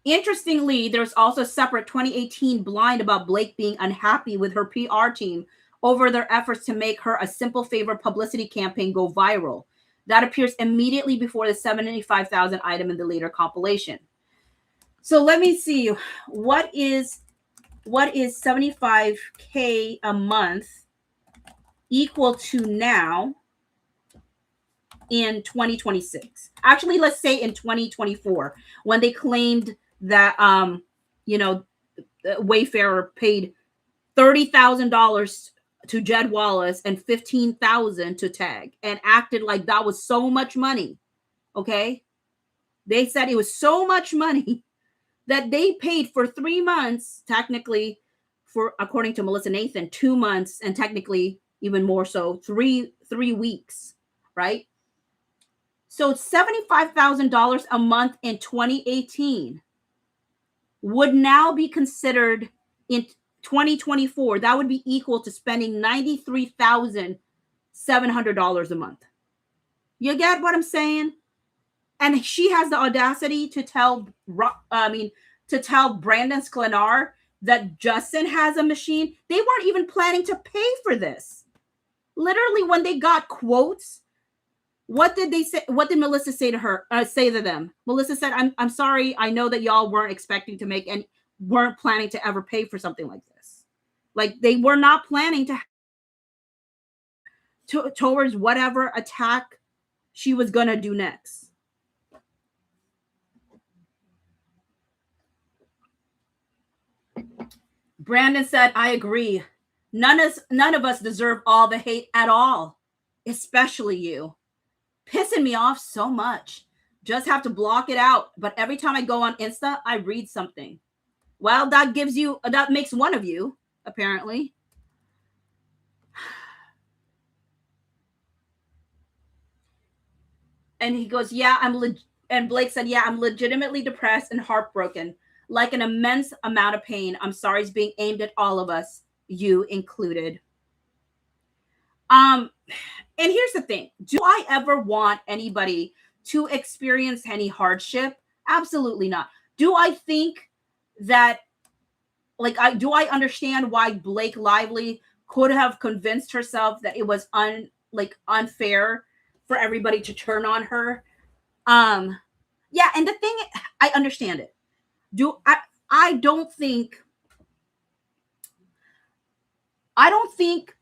interestingly, there's also a separate 2018 blind about Blake being unhappy with her PR team over their efforts to make her a simple favor publicity campaign go viral. That appears immediately before the $75,000 item in the later compilation. So let me see, what is $75K a month equal to now in 2026? Actually, let's say in 2024, when they claimed that Wayfarer paid $30,000 to Jed Wallace and $15,000 to Tag and acted like that was so much money. Okay, they said it was so much money that they paid for 3 months, technically, for, according to Melissa Nathan, 2 months, and technically even more so, three weeks, right? So $75,000 a month in 2018 would now be considered in 2024. That would be equal to spending $93,700 a month. You get what I'm saying? And she has the audacity to tell Brandon Sklenar that Justin has a machine. They weren't even planning to pay for this. Literally, when they got quotes, what did they say? What did Melissa say to them? Melissa said, I'm sorry. I know that y'all weren't expecting to make and weren't planning to ever pay for something like this. Like, they were not planning towards whatever attack she was going to do next. Brandon said, I agree. None of us deserve all the hate at all, especially you. Pissing me off so much. Just have to block it out. But every time I go on Insta, I read something. Well, that makes one of you, apparently. And he goes, yeah, And Blake said, yeah, I'm legitimately depressed and heartbroken, like an immense amount of pain. I'm sorry it's being aimed at all of us, you included. And here's the thing. Do I ever want anybody to experience any hardship? Absolutely not. Do I think that, like, do I understand why Blake Lively could have convinced herself that it was unfair for everybody to turn on her? Yeah, and the thing, I understand it. I don't think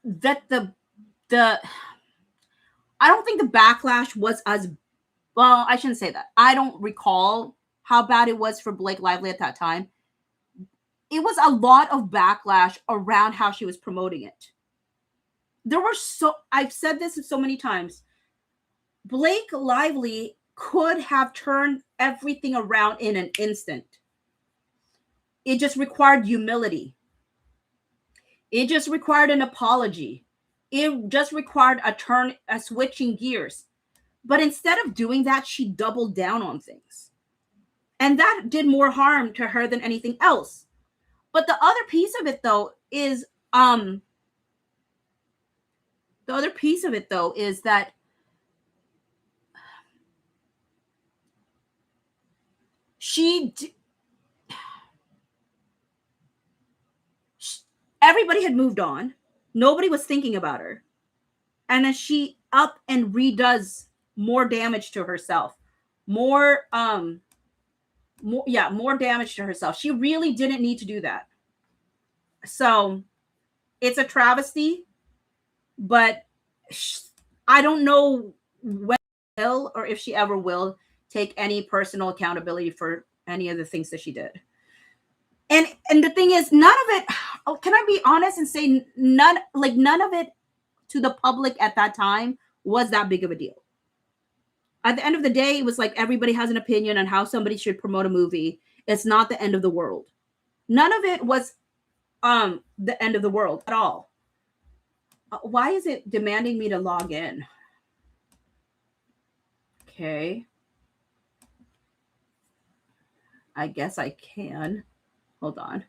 that the I don't think the backlash was as well. I shouldn't say that. I don't recall how bad it was for Blake Lively at that time. It was a lot of backlash around how she was promoting it. I've said this so many times. Blake Lively could have turned everything around in an instant. It just required humility. It just required an apology. It just required a switching gears. But instead of doing that, she doubled down on things. And that did more harm to her than anything else. But the other piece of it though is that everybody had moved on. Nobody was thinking about her. And then she up and redoes more damage to herself. More damage to herself. She really didn't need to do that. So it's a travesty, but I don't know when will or if she ever will take any personal accountability for any of the things that she did. And the thing is, none of it, can I be honest and say none of it to the public at that time was that big of a deal. At the end of the day, it was like everybody has an opinion on how somebody should promote a movie. It's not the end of the world. None of it was the end of the world at all. Why is it demanding me to log in? Okay. I guess I can. Hold on.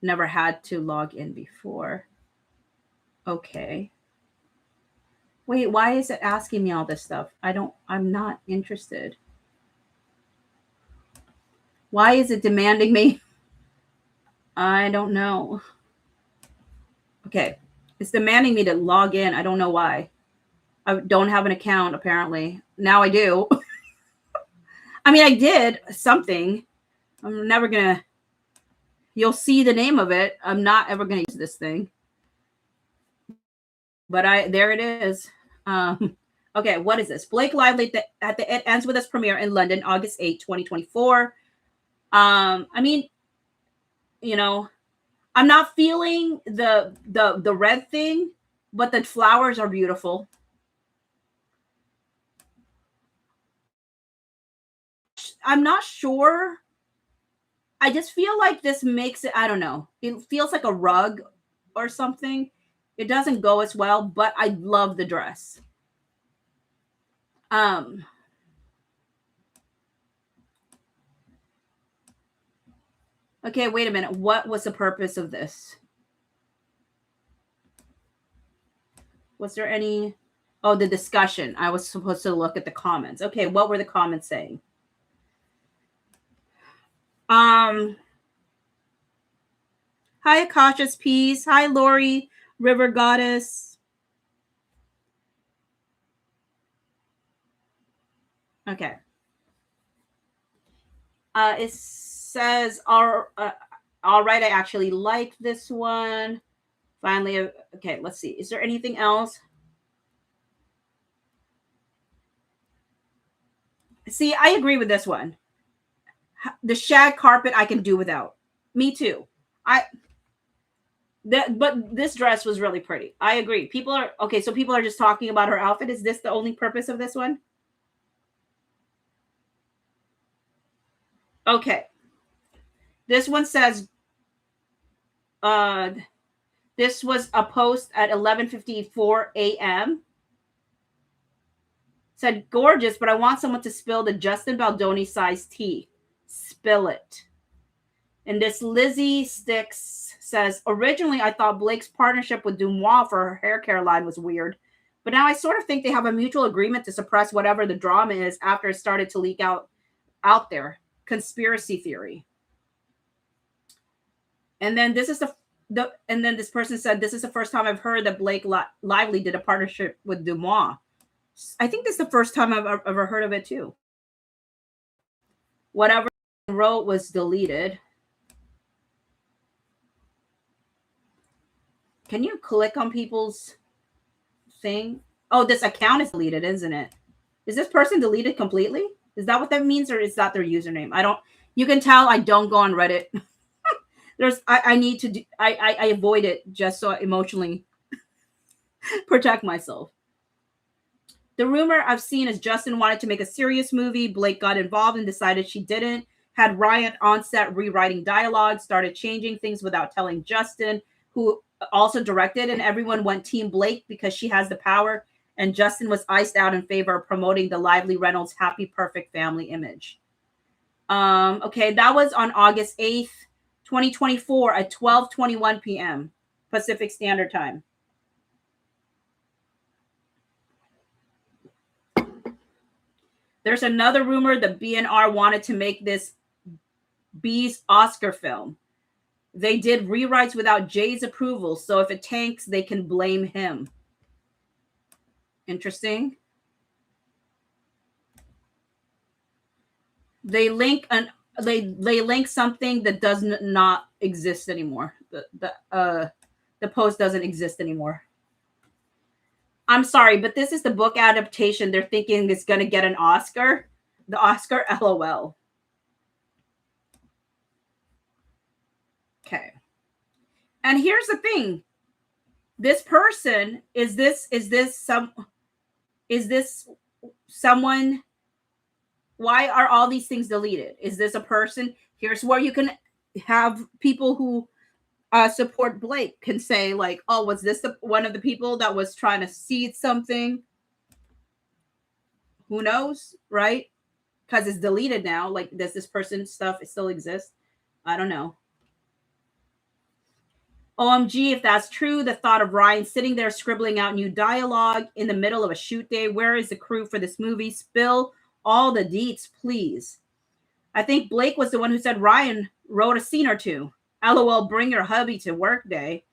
Never had to log in before. Okay. Wait, why is it asking me all this stuff? I'm not interested. Why is it demanding me? I don't know. Okay. It's demanding me to log in. I don't know why. I don't have an account, apparently. Now I do. I mean, I did something. I'm never going to. You'll see the name of it. I'm not ever going to use this thing. But there it is. Okay, what is this? Blake Lively It Ends With Us premiere in London, August 8, 2024. I mean, I'm not feeling the red thing, but the flowers are beautiful. I'm not sure. I just feel like this makes it, I don't know. It feels like a rug or something. It doesn't go as well, but I love the dress. Okay, wait a minute. What was the purpose of this? Was there any? Oh, the discussion. I was supposed to look at the comments. Okay, what were the comments saying? Hi, Akasha's Peace. Hi, Lori, River Goddess. Okay. It says, all right, I actually like this one. Finally, okay, let's see. Is there anything else? See, I agree with this one. The shag carpet I can do without. Me too. But this dress was really pretty. I agree. People are just talking about her outfit. Is this the only purpose of this one? Okay. This one says this was a post at 11:54 a.m. Said, gorgeous, but I want someone to spill the Justin Baldoni sized tea. Spill it. And this Lizzie Sticks says, originally I thought Blake's partnership with Dumois for her hair care line was weird. But now I sort of think they have a mutual agreement to suppress whatever the drama is after it started to leak out there. Conspiracy theory. And then this is and then this person said, this is the first time I've heard that Blake Lively did a partnership with Dumois. I think this is the first time I've ever heard of it too. Whatever he wrote was deleted. Can you click on people's thing? Oh, this account is deleted, isn't it? Is this person deleted completely? Is that what that means, or is that their username? I don't. You can tell I don't go on Reddit. I need to do. I avoid it just so I emotionally protect myself. The rumor I've seen is Justin wanted to make a serious movie. Blake got involved and decided she didn't. Had Ryan on set rewriting dialogue, started changing things without telling Justin, who also directed, and everyone went Team Blake because she has the power. And Justin was iced out in favor of promoting the Lively Reynolds happy, perfect family image. Okay, that was on August 8th, 2024 at 12:21 p.m. Pacific Standard Time. There's another rumor that BNR wanted to make this B's Oscar film. They did rewrites without Jay's approval, so if it tanks, they can blame him. Interesting. They link they link something that does not exist anymore. The post doesn't exist anymore. I'm sorry, but this is the book adaptation. They're thinking it's going to get an Oscar. The Oscar, LOL. Okay. And here's the thing. This person, is this someone? Why are all these things deleted? Is this a person? Here's where you can have people who support Blake can say like, oh, was this one of the people that was trying to seed something? Who knows, right? Because it's deleted now. Like, does this person's stuff still exist? I don't know. OMG, if that's true, the thought of Ryan sitting there scribbling out new dialogue in the middle of a shoot day. Where is the crew for this movie? Spill all the deets, please. I think Blake was the one who said Ryan wrote a scene or two. LOL, bring your hubby to work day.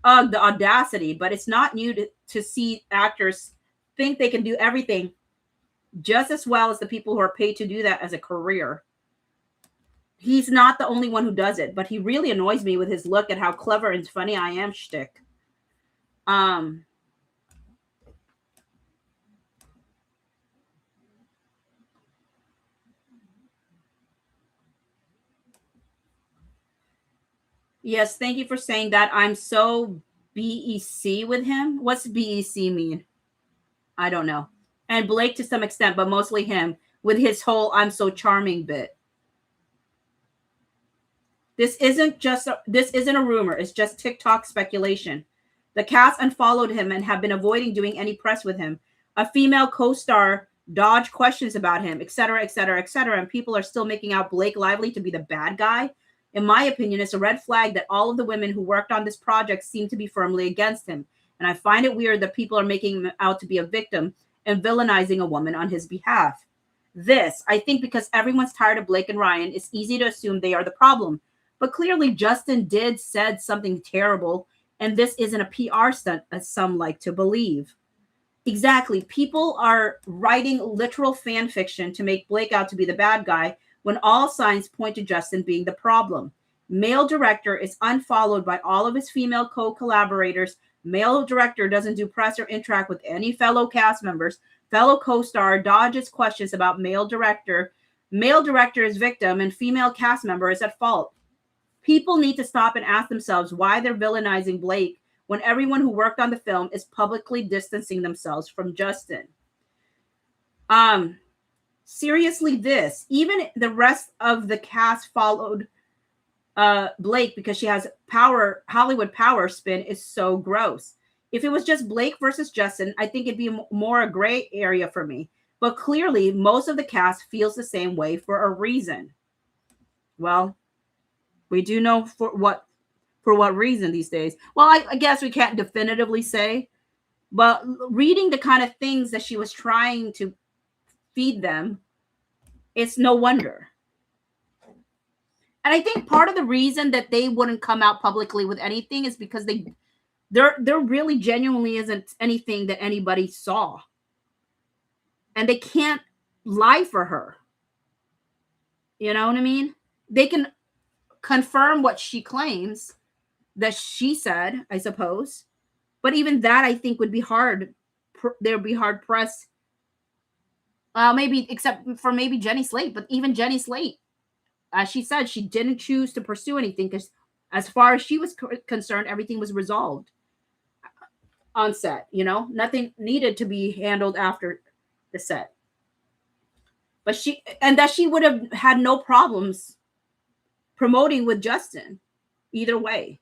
Ugh, the audacity. But it's not new to see actors think they can do everything just as well as the people who are paid to do that as a career. He's not the only one who does it, but he really annoys me with his look at how clever and funny I am shtick. Yes, thank you for saying that. I'm so BEC with him. What's BEC mean? I don't know. And Blake to some extent, but mostly him with his whole I'm so charming bit. This isn't a rumor. It's just TikTok speculation. The cast unfollowed him and have been avoiding doing any press with him. A female co-star dodged questions about him, etc., etc., etc., and people are still making out Blake Lively to be the bad guy. In my opinion, it's a red flag that all of the women who worked on this project seem to be firmly against him. And I find it weird that people are making him out to be a victim and villainizing a woman on his behalf. I think because everyone's tired of Blake and Ryan, it's easy to assume they are the problem. But clearly Justin said something terrible, and this isn't a PR stunt, as some like to believe. Exactly. People are writing literal fan fiction to make Blake out to be the bad guy when all signs point to Justin being the problem. Male director is unfollowed by all of his female co-collaborators. Male director doesn't do press or interact with any fellow cast members. Fellow co-star dodges questions about male director. Male director is victim and female cast member is at fault. People need to stop and ask themselves why they're villainizing Blake when everyone who worked on the film is publicly distancing themselves from Justin. Seriously, even the rest of the cast followed Blake because she has power. Hollywood power spin is so gross. If it was just Blake versus Justin, I think it'd be more a gray area for me. But clearly, most of the cast feels the same way for a reason. Well, we do know for what reason these days. Well, I guess we can't definitively say, but reading the kind of things that she was trying to feed them, it's no wonder. And I think part of the reason that they wouldn't come out publicly with anything is because there really genuinely isn't anything that anybody saw. And they can't lie for her. You know what I mean? They can confirm what she claims that she said, I suppose. But even that, I think, would be hard. They'd be hard pressed. Maybe except for maybe Jenny Slate. But even Jenny Slate, as she said, she didn't choose to pursue anything because as far as she was concerned, everything was resolved on set. Nothing needed to be handled after the set. But she would have had no problems promoting with Justin either way.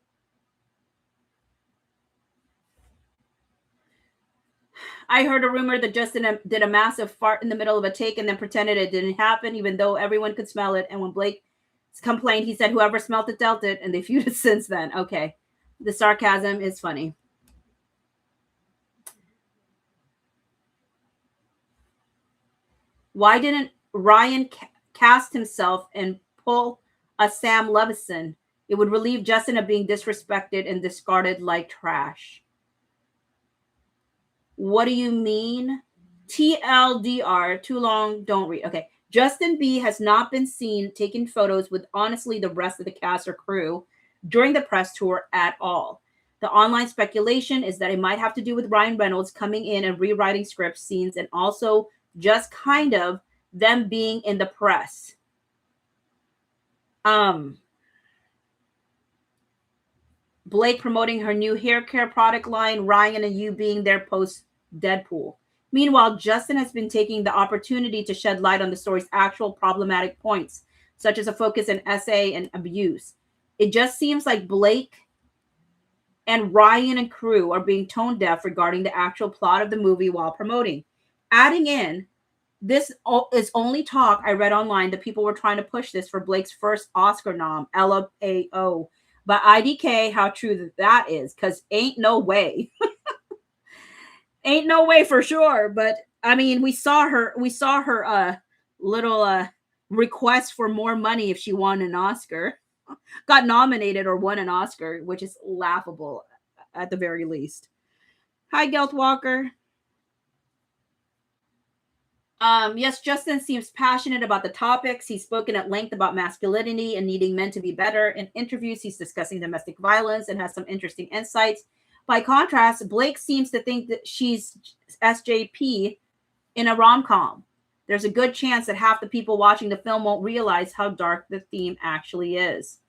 I heard a rumor that Justin did a massive fart in the middle of a take and then pretended it didn't happen, even though everyone could smell it. And when Blake complained, he said, "Whoever smelt it dealt it," and they feuded since then. Okay. The sarcasm is funny. Why didn't Ryan cast himself and pull a Sam Levinson? It would relieve Justin of being disrespected and discarded like trash. What do you mean? TLDR, too long, don't read. Okay. Justin B has not been seen taking photos with honestly the rest of the cast or crew during the press tour at all. The online speculation is that it might have to do with Ryan Reynolds coming in and rewriting script scenes and also just kind of them being in the press. Blake promoting her new hair care product line, Ryan and you being there post Deadpool. Meanwhile, Justin has been taking the opportunity to shed light on the story's actual problematic points, such as a focus on essay and abuse. It just seems like Blake and Ryan and crew are being tone deaf regarding the actual plot of the movie while promoting. Adding in, this is only talk I read online that people were trying to push this for Blake's first Oscar nom, LMAO. But IDK, how true that is, because ain't no way. Ain't no way for sure. But I mean, we saw her little request for more money if she won an Oscar. Got nominated or won an Oscar, which is laughable at the very least. Hi, Gelt Walker. Yes, Justin seems passionate about the topics. He's spoken at length about masculinity and needing men to be better. In interviews, he's discussing domestic violence and has some interesting insights. By contrast, Blake seems to think that she's SJP in a rom-com. There's a good chance that half the people watching the film won't realize how dark the theme actually is.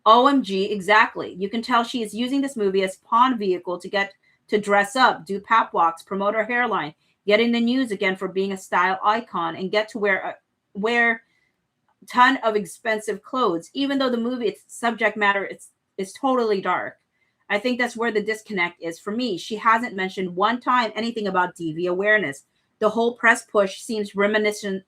OMG, exactly. You can tell she is using this movie as pawn vehicle to get to dress up, do pap walks, promote her hairline, get in the news again for being a style icon, and get to wear a ton of expensive clothes, even though the movie, its subject matter, is totally dark. I think that's where the disconnect is for me. She hasn't mentioned one time anything about DV awareness. The whole press push seems reminiscent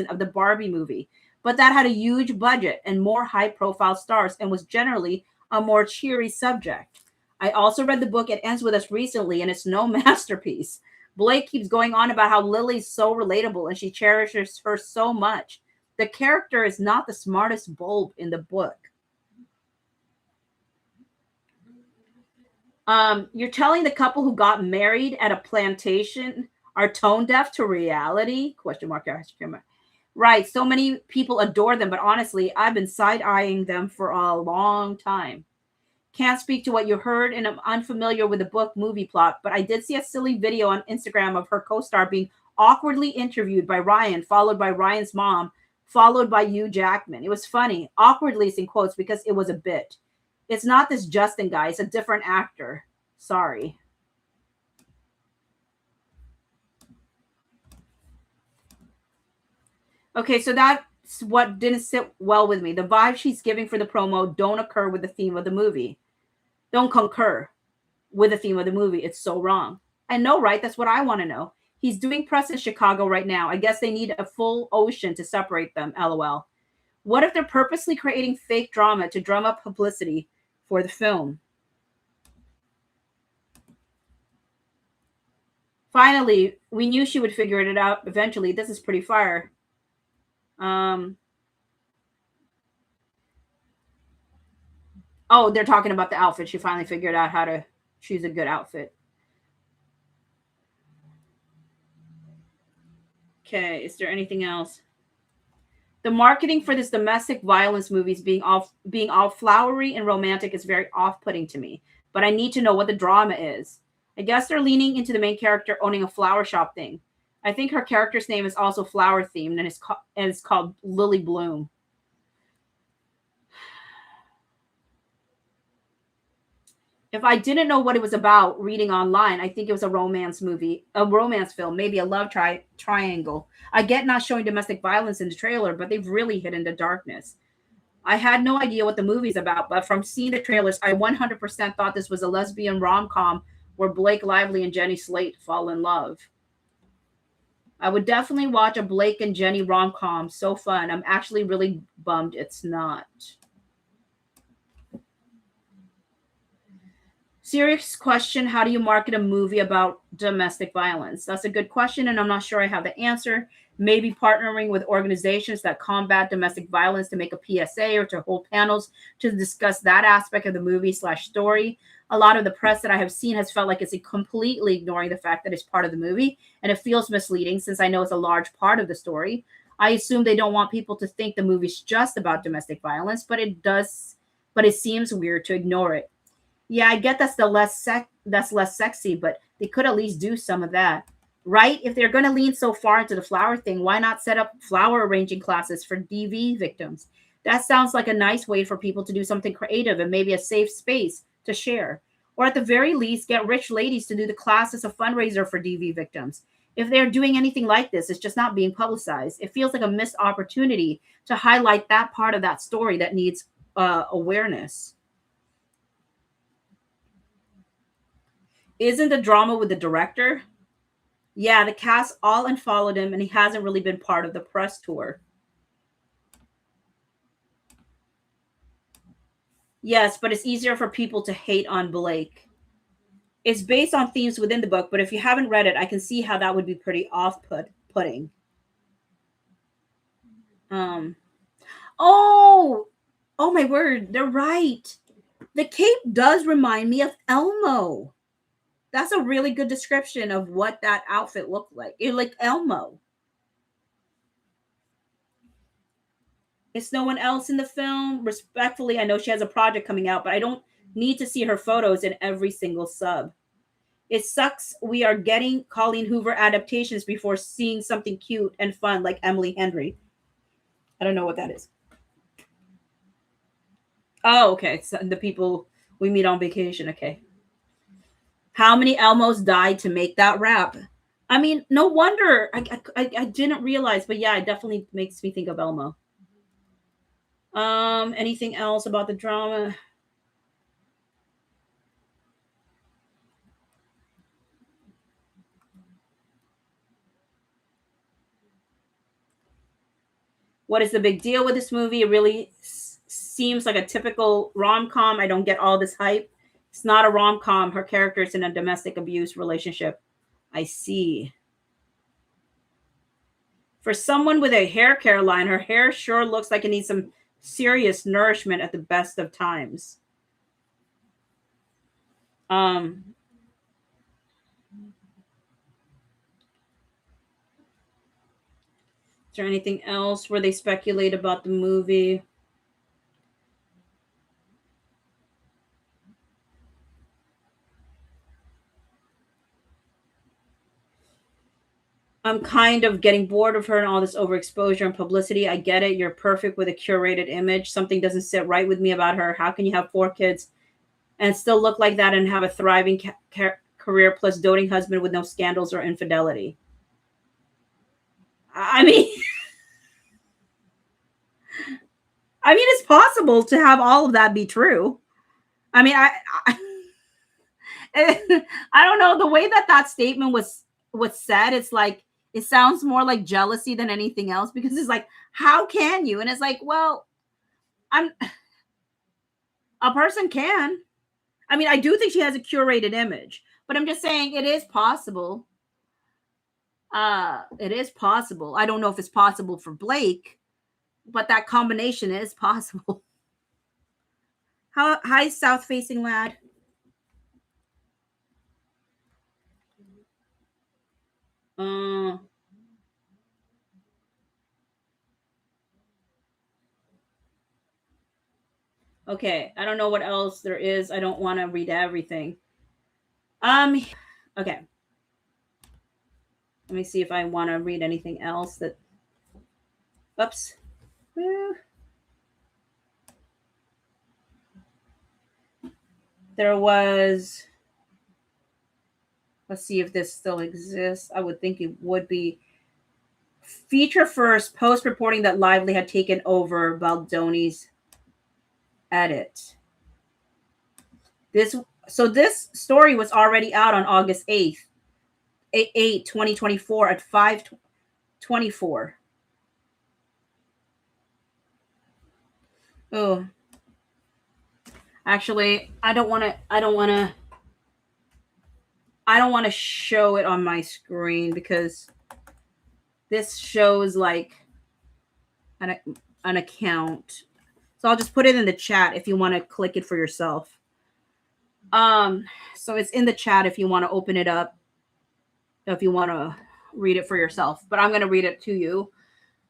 of the Barbie movie, but that had a huge budget and more high-profile stars and was generally a more cheery subject. I also read the book It Ends With Us recently, and it's no masterpiece. Blake keeps going on about how Lily's so relatable and she cherishes her so much. The character is not the smartest bulb in the book. You're telling the couple who got married at a plantation are tone deaf to reality? Question mark. Right. So many people adore them, but honestly, I've been side-eyeing them for a long time. Can't speak to what you heard, and I'm unfamiliar with the book movie plot, but I did see a silly video on Instagram of her co-star being awkwardly interviewed by Ryan, followed by Ryan's mom, followed by Hugh Jackman. It was funny. Awkwardly is in quotes because it was a bit. It's not this Justin guy. It's a different actor. Sorry. Okay, so that's what didn't sit well with me. The vibes she's giving for the promo don't occur with the theme of the movie. Don't concur with the theme of the movie. It's so wrong. I know, right? That's what I want to know. He's doing press in Chicago right now. I guess they need a full ocean to separate them, LOL. What if they're purposely creating fake drama to drum up publicity for the film? Finally, we knew she would figure it out eventually. This is pretty fire. Oh, they're talking about the outfit. She finally figured out how to choose a good outfit. Okay, is there anything else? The marketing for this domestic violence movies being all flowery and romantic is very off-putting to me. But I need to know what the drama is. I guess they're leaning into the main character owning a flower shop thing. I think her character's name is also flower themed and it's called Lily Bloom. If I didn't know what it was about reading online, I think it was a romance movie, a romance film, maybe a love triangle. I get not showing domestic violence in the trailer, but they've really hidden the darkness. I had no idea what the movie's about, but from seeing the trailers, I 100% thought this was a lesbian rom-com where Blake Lively and Jenny Slate fall in love. I would definitely watch a Blake and Jenny rom-com. So fun. I'm actually really bummed it's not. Serious question. How do you market a movie about domestic violence? That's a good question, and I'm not sure I have the answer. Maybe partnering with organizations that combat domestic violence to make a PSA or to hold panels to discuss that aspect of the movie/story. A lot of the press that I have seen has felt like it's completely ignoring the fact that it's part of the movie, and it feels misleading since I know it's a large part of the story. I assume they don't want people to think the movie's just about domestic violence, but it seems weird to ignore it. Yeah, I get that's less sexy, but they could at least do some of that. Right? If they're going to lean so far into the flower thing, why not set up flower arranging classes for DV victims? That sounds like a nice way for people to do something creative and maybe a safe space to share. Or at the very least, get rich ladies to do the class as a fundraiser for DV victims. If they're doing anything like this, it's just not being publicized. It feels like a missed opportunity to highlight that part of that story that needs awareness. Isn't the drama with the director? Yeah, the cast all unfollowed him, and he hasn't really been part of the press tour. Yes, but it's easier for people to hate on Blake. It's based on themes within the book, but if you haven't read it, I can see how that would be pretty off-putting. Um. Oh, oh my word, they're right. The cape does remind me of Elmo. That's a really good description of what that outfit looked like. It like Elmo. Is no one else in the film? Respectfully, I know she has a project coming out, but I don't need to see her photos in every single sub. It sucks we are getting Colleen Hoover adaptations before seeing something cute and fun like Emily Henry. I don't know what that is. Oh, okay. So the people we meet on vacation. Okay. How many Elmos died to make that rap? I mean, no wonder. I didn't realize, but yeah, it definitely makes me think of Elmo. Anything else about the drama? What is the big deal with this movie? It really seems like a typical rom-com. I don't get all this hype. It's not a rom-com. Her character is in a domestic abuse relationship. I see. For someone with a hair care line, her hair sure looks like it needs some serious nourishment at the best of times. Um, is there anything else where they speculate about the movie? I'm kind of getting bored of her and all this overexposure and publicity. I get it. You're perfect with a curated image. Something doesn't sit right with me about her. How can you have 4 kids and still look like that and have a thriving career plus doting husband with no scandals or infidelity? I mean, it's possible to have all of that be true. I I don't know the way that statement what's said, it's like it sounds more like jealousy than anything else, because it's like, how can you? And it's like, well, a person can. I mean, I do think she has a curated image, but I'm just saying it is possible. It is possible. I don't know if it's possible for Blake, but that combination is possible. Hi, south facing lad. Okay, I don't know what else there is. I don't want to read everything. Okay. Let me see if I want to read anything else that. Oops. There was. Let's see if this still exists. I would think it would be. Feature first, post reporting that Lively had taken over Baldoni's edit. This story was already out on August 8th, 2024 at 5:24. Oh. Actually, I don't want to show it on my screen because this shows like an account. So I'll just put it in the chat if you want to click it for yourself. So it's in the chat if you want to open it up, if you want to read it for yourself, but I'm going to read it to you.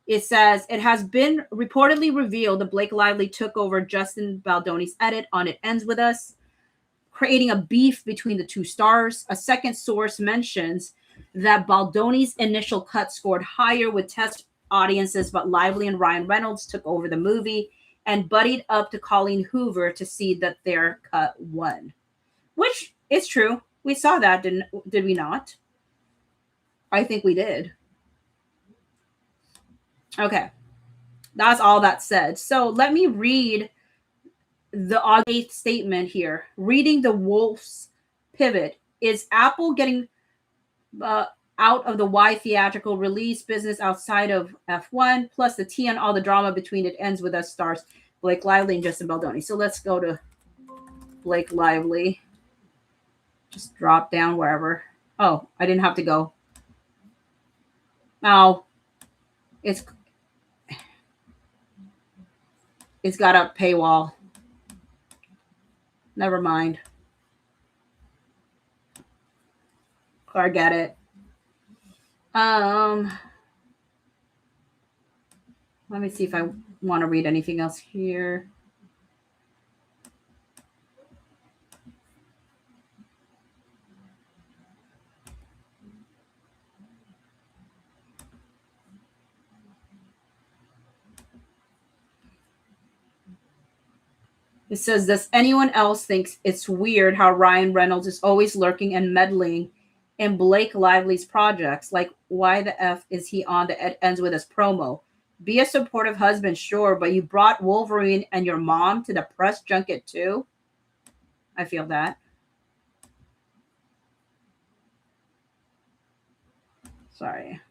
It says, it has been reportedly revealed that Blake Lively took over Justin Baldoni's edit on It Ends With Us, creating a beef between the two stars. A second source mentions that Baldoni's initial cut scored higher with test audiences, but Lively and Ryan Reynolds took over the movie and buddied up to Colleen Hoover to see that their cut won. Which is true. We saw that, did we not? I think we did. Okay. That's all that said. So let me read the August 8th statement here. Reading the Wolf's pivot. Is Apple getting out of the wide theatrical release business outside of F1, plus the tea on all the drama between It Ends With Us stars Blake Lively and Justin Baldoni. So let's go to Blake Lively. Just drop down wherever. Oh, I didn't have to go. Now, it's got a paywall. Never mind. Forget it. Let me see if I want to read anything else here. It says, does anyone else think it's weird how Ryan Reynolds is always lurking and meddling in Blake Lively's projects? Like, why the F is he on the It Ends With Us promo? Be a supportive husband, sure, but you brought Wolverine and your mom to the press junket too? I feel that. Sorry.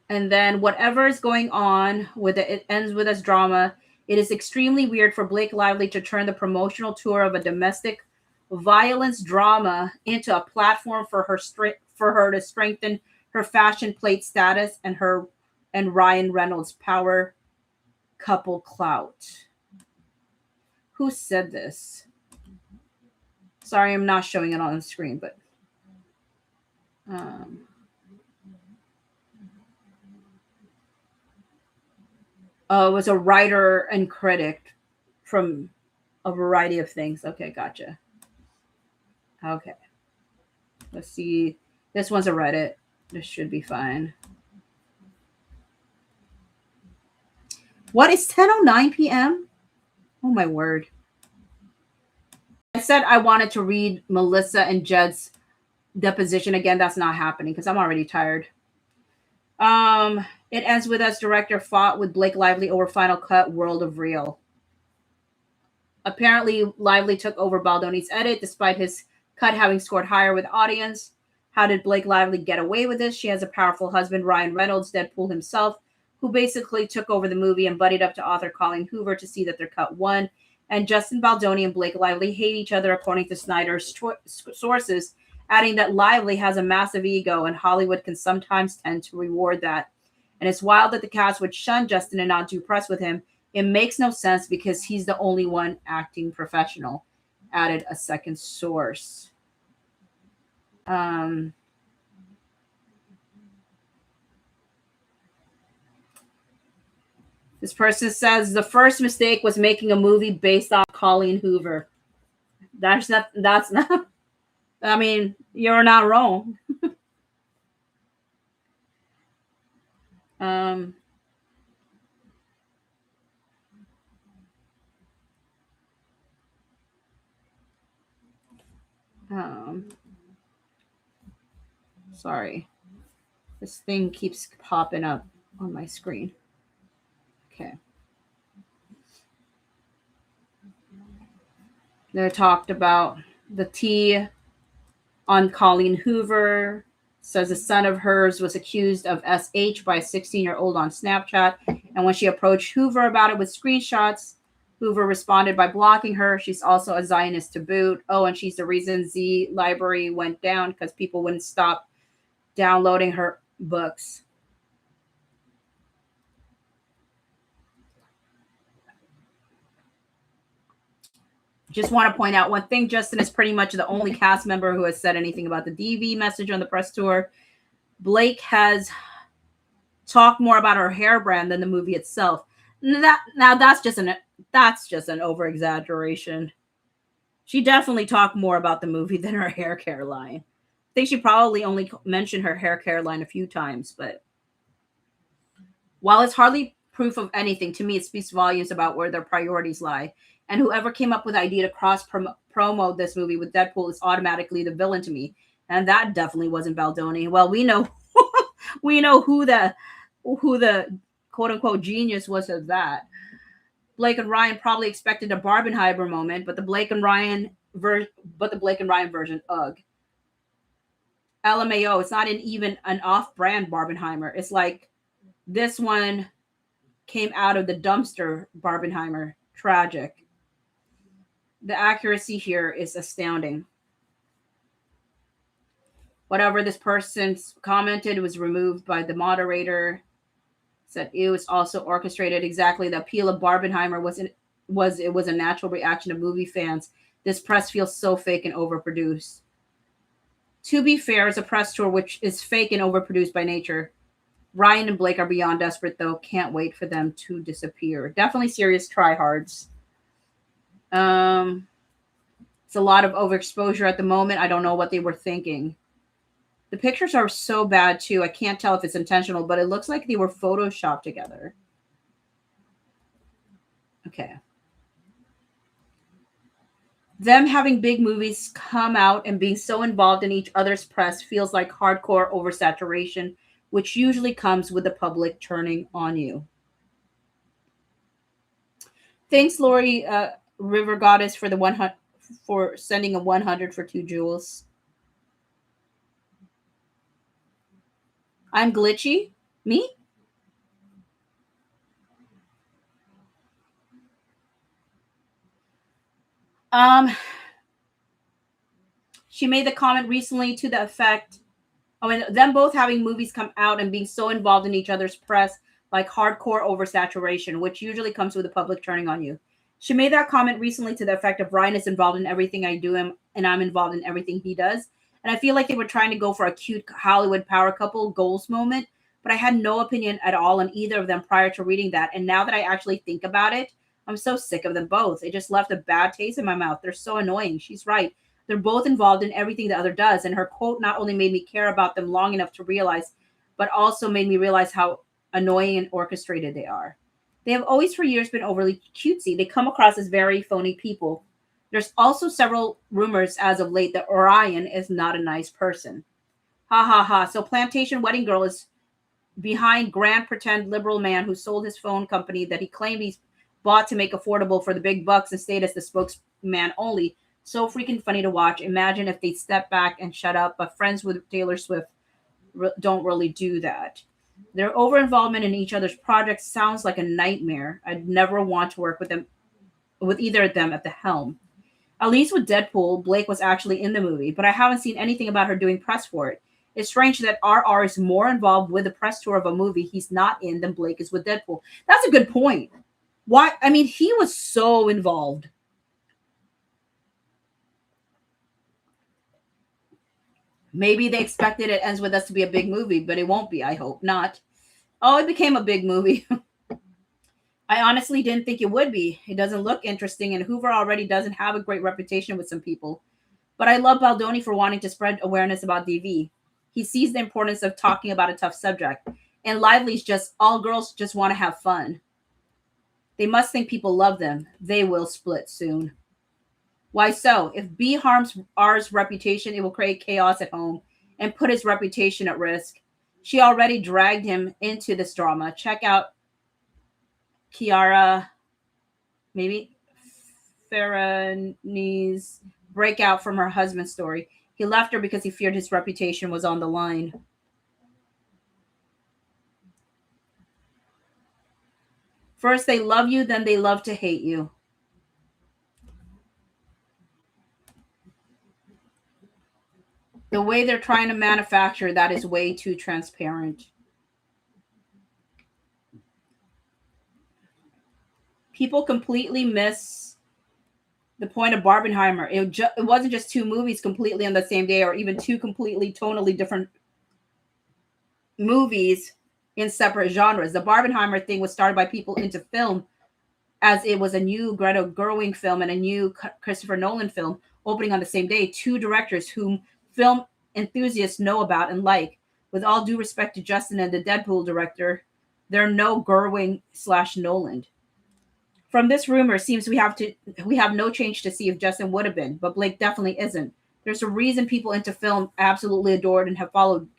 And then whatever is going on with the It Ends With Us drama, it is extremely weird for Blake Lively to turn the promotional tour of a domestic violence drama into a platform for her to strengthen her fashion plate status and Ryan Reynolds' power couple clout. Who said this? Sorry, I'm not showing it on the screen, but was a writer and critic from a variety of things. Okay, gotcha. Okay. Let's see. This one's a Reddit. This should be fine. What is 10:09 p.m.? Oh my word. I said I wanted to read Melissa and Jed's deposition again. That's not happening because I'm already tired. It Ends With Us director fought with Blake Lively over Final Cut World of Real. Apparently, Lively took over Baldoni's edit despite his Cut having scored higher with audience. How did Blake Lively get away with this? She has a powerful husband, Ryan Reynolds, Deadpool himself, who basically took over the movie and buddied up to author Colleen Hoover to see that their cut won. And Justin Baldoni and Blake Lively hate each other, according to Snyder's sources, adding that Lively has a massive ego and Hollywood can sometimes tend to reward that. And it's wild that the cast would shun Justin and not do press with him. It makes no sense because he's the only one acting professional, added a second source. This person says the first mistake was making a movie based on Colleen Hoover. That's not, I mean, you're not wrong. Sorry. This thing keeps popping up on my screen. Okay. They talked about the tea on Colleen Hoover. Says a son of hers was accused of SH by a 16-year-old on Snapchat. And when she approached Hoover about it with screenshots, Hoover responded by blocking her. She's also a Zionist to boot. Oh, and she's the reason Z Library went down because people wouldn't stop downloading her books. Just want to point out one thing. Justin is pretty much the only cast member who has said anything about the DV message on the press tour. Blake has talked more about her hair brand than the movie itself. That's just an over-exaggeration. She definitely talked more about the movie than her hair care line. I think she probably only mentioned her hair care line a few times, but while it's hardly proof of anything, to me it speaks volumes about where their priorities lie. And whoever came up with the idea to cross-promote this movie with Deadpool is automatically the villain to me. And that definitely wasn't Baldoni. Well, we know who the quote-unquote genius was of that. Blake and Ryan probably expected a Barbenheimer moment, but the Blake and Ryan version, ugh. LMAO, it's not even an off-brand Barbenheimer. It's like this one came out of the dumpster Barbenheimer. Tragic. The accuracy here is astounding. Whatever this person commented was removed by the moderator. Said it was also orchestrated. Exactly. The appeal of Barbenheimer was a natural reaction of movie fans. This press feels so fake and overproduced. To be fair, it's a press tour which is fake and overproduced by nature. Ryan and Blake are beyond desperate, though. Can't wait for them to disappear. Definitely serious tryhards. It's a lot of overexposure at the moment. I don't know what they were thinking. The pictures are so bad, too. I can't tell if it's intentional, but it looks like they were photoshopped together. Okay. Them having big movies come out and being so involved in each other's press feels like hardcore oversaturation, which usually comes with the public turning on you. Thanks, Lori River Goddess, for the 100 for sending a 100 for 2 jewels. I'm glitchy. Me? She made the comment recently to the effect, them both having movies come out and being so involved in each other's press, like hardcore oversaturation, which usually comes with the public turning on you. She made that comment recently to the effect of Ryan is involved in everything I do and I'm involved in everything he does. And I feel like they were trying to go for a cute Hollywood power couple goals moment, but I had no opinion at all on either of them prior to reading that. And now that I actually think about it, I'm so sick of them both. It just left a bad taste in my mouth. They're so annoying. She's right. They're both involved in everything the other does. And her quote not only made me care about them long enough to realize, but also made me realize how annoying and orchestrated they are. They have always for years been overly cutesy. They come across as very phony people. There's also several rumors as of late that Orion is not a nice person. Ha ha ha. So Plantation Wedding Girl is behind grand pretend liberal man who sold his phone company that he claimed he's bought to make affordable for the big bucks and stayed as the spokesman only So freaking funny to watch. Imagine if they step back and shut up, but friends with Taylor Swift don't really do that. Their over involvement in each other's projects sounds like a nightmare. I'd never want to work with them, with either of them at the helm. At least with Deadpool, Blake was actually in the movie, but I haven't seen anything about her doing press for it. It's strange that RR is more involved with the press tour of a movie he's not in than Blake is with Deadpool. That's a good point. Why? I mean, he was so involved. Maybe they expected It Ends With Us to be a big movie, but it won't be. I hope not. Oh, it became a big movie. I honestly didn't think it would be. It doesn't look interesting, and Hoover already doesn't have a great reputation with some people. But I love Baldoni for wanting to spread awareness about DV. He sees the importance of talking about a tough subject. And Lively's just, all girls just want to have fun. They must think people love them. They will split soon. Why so? If B harms R's reputation, it will create chaos at home and put his reputation at risk. She already dragged him into this drama. Check out Kiara, maybe Farahani's breakout from her husband's story. He left her because he feared his reputation was on the line. First they love you, then they love to hate you. The way they're trying to manufacture that is way too transparent. People completely miss the point of Barbenheimer. It wasn't just two movies completely on the same day, or even two completely tonally different movies in separate genres. The Barbenheimer thing was started by people into film, as it was a new Greta Gerwig film and a new Christopher Nolan film opening on the same day. Two directors whom film enthusiasts know about and like. With all due respect to Justin and the Deadpool director, they're no Gerwig/Nolan. From this rumor, it seems we have no change to see if Justin would have been, but Blake definitely isn't. There's a reason people into film absolutely adored and have followed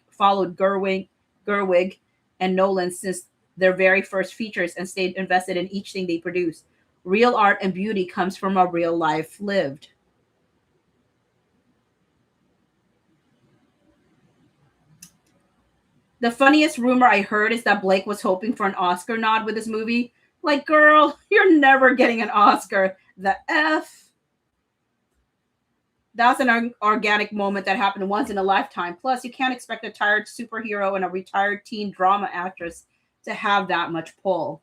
Gerwig and Nolan since their very first features and stayed invested in each thing they produce. Real art and beauty comes from a real life lived. The funniest rumor I heard is that Blake was hoping for an Oscar nod with this movie. Like, girl, you're never getting an Oscar. The F. That's an organic moment that happened once in a lifetime. Plus, you can't expect a tired superhero and a retired teen drama actress to have that much pull.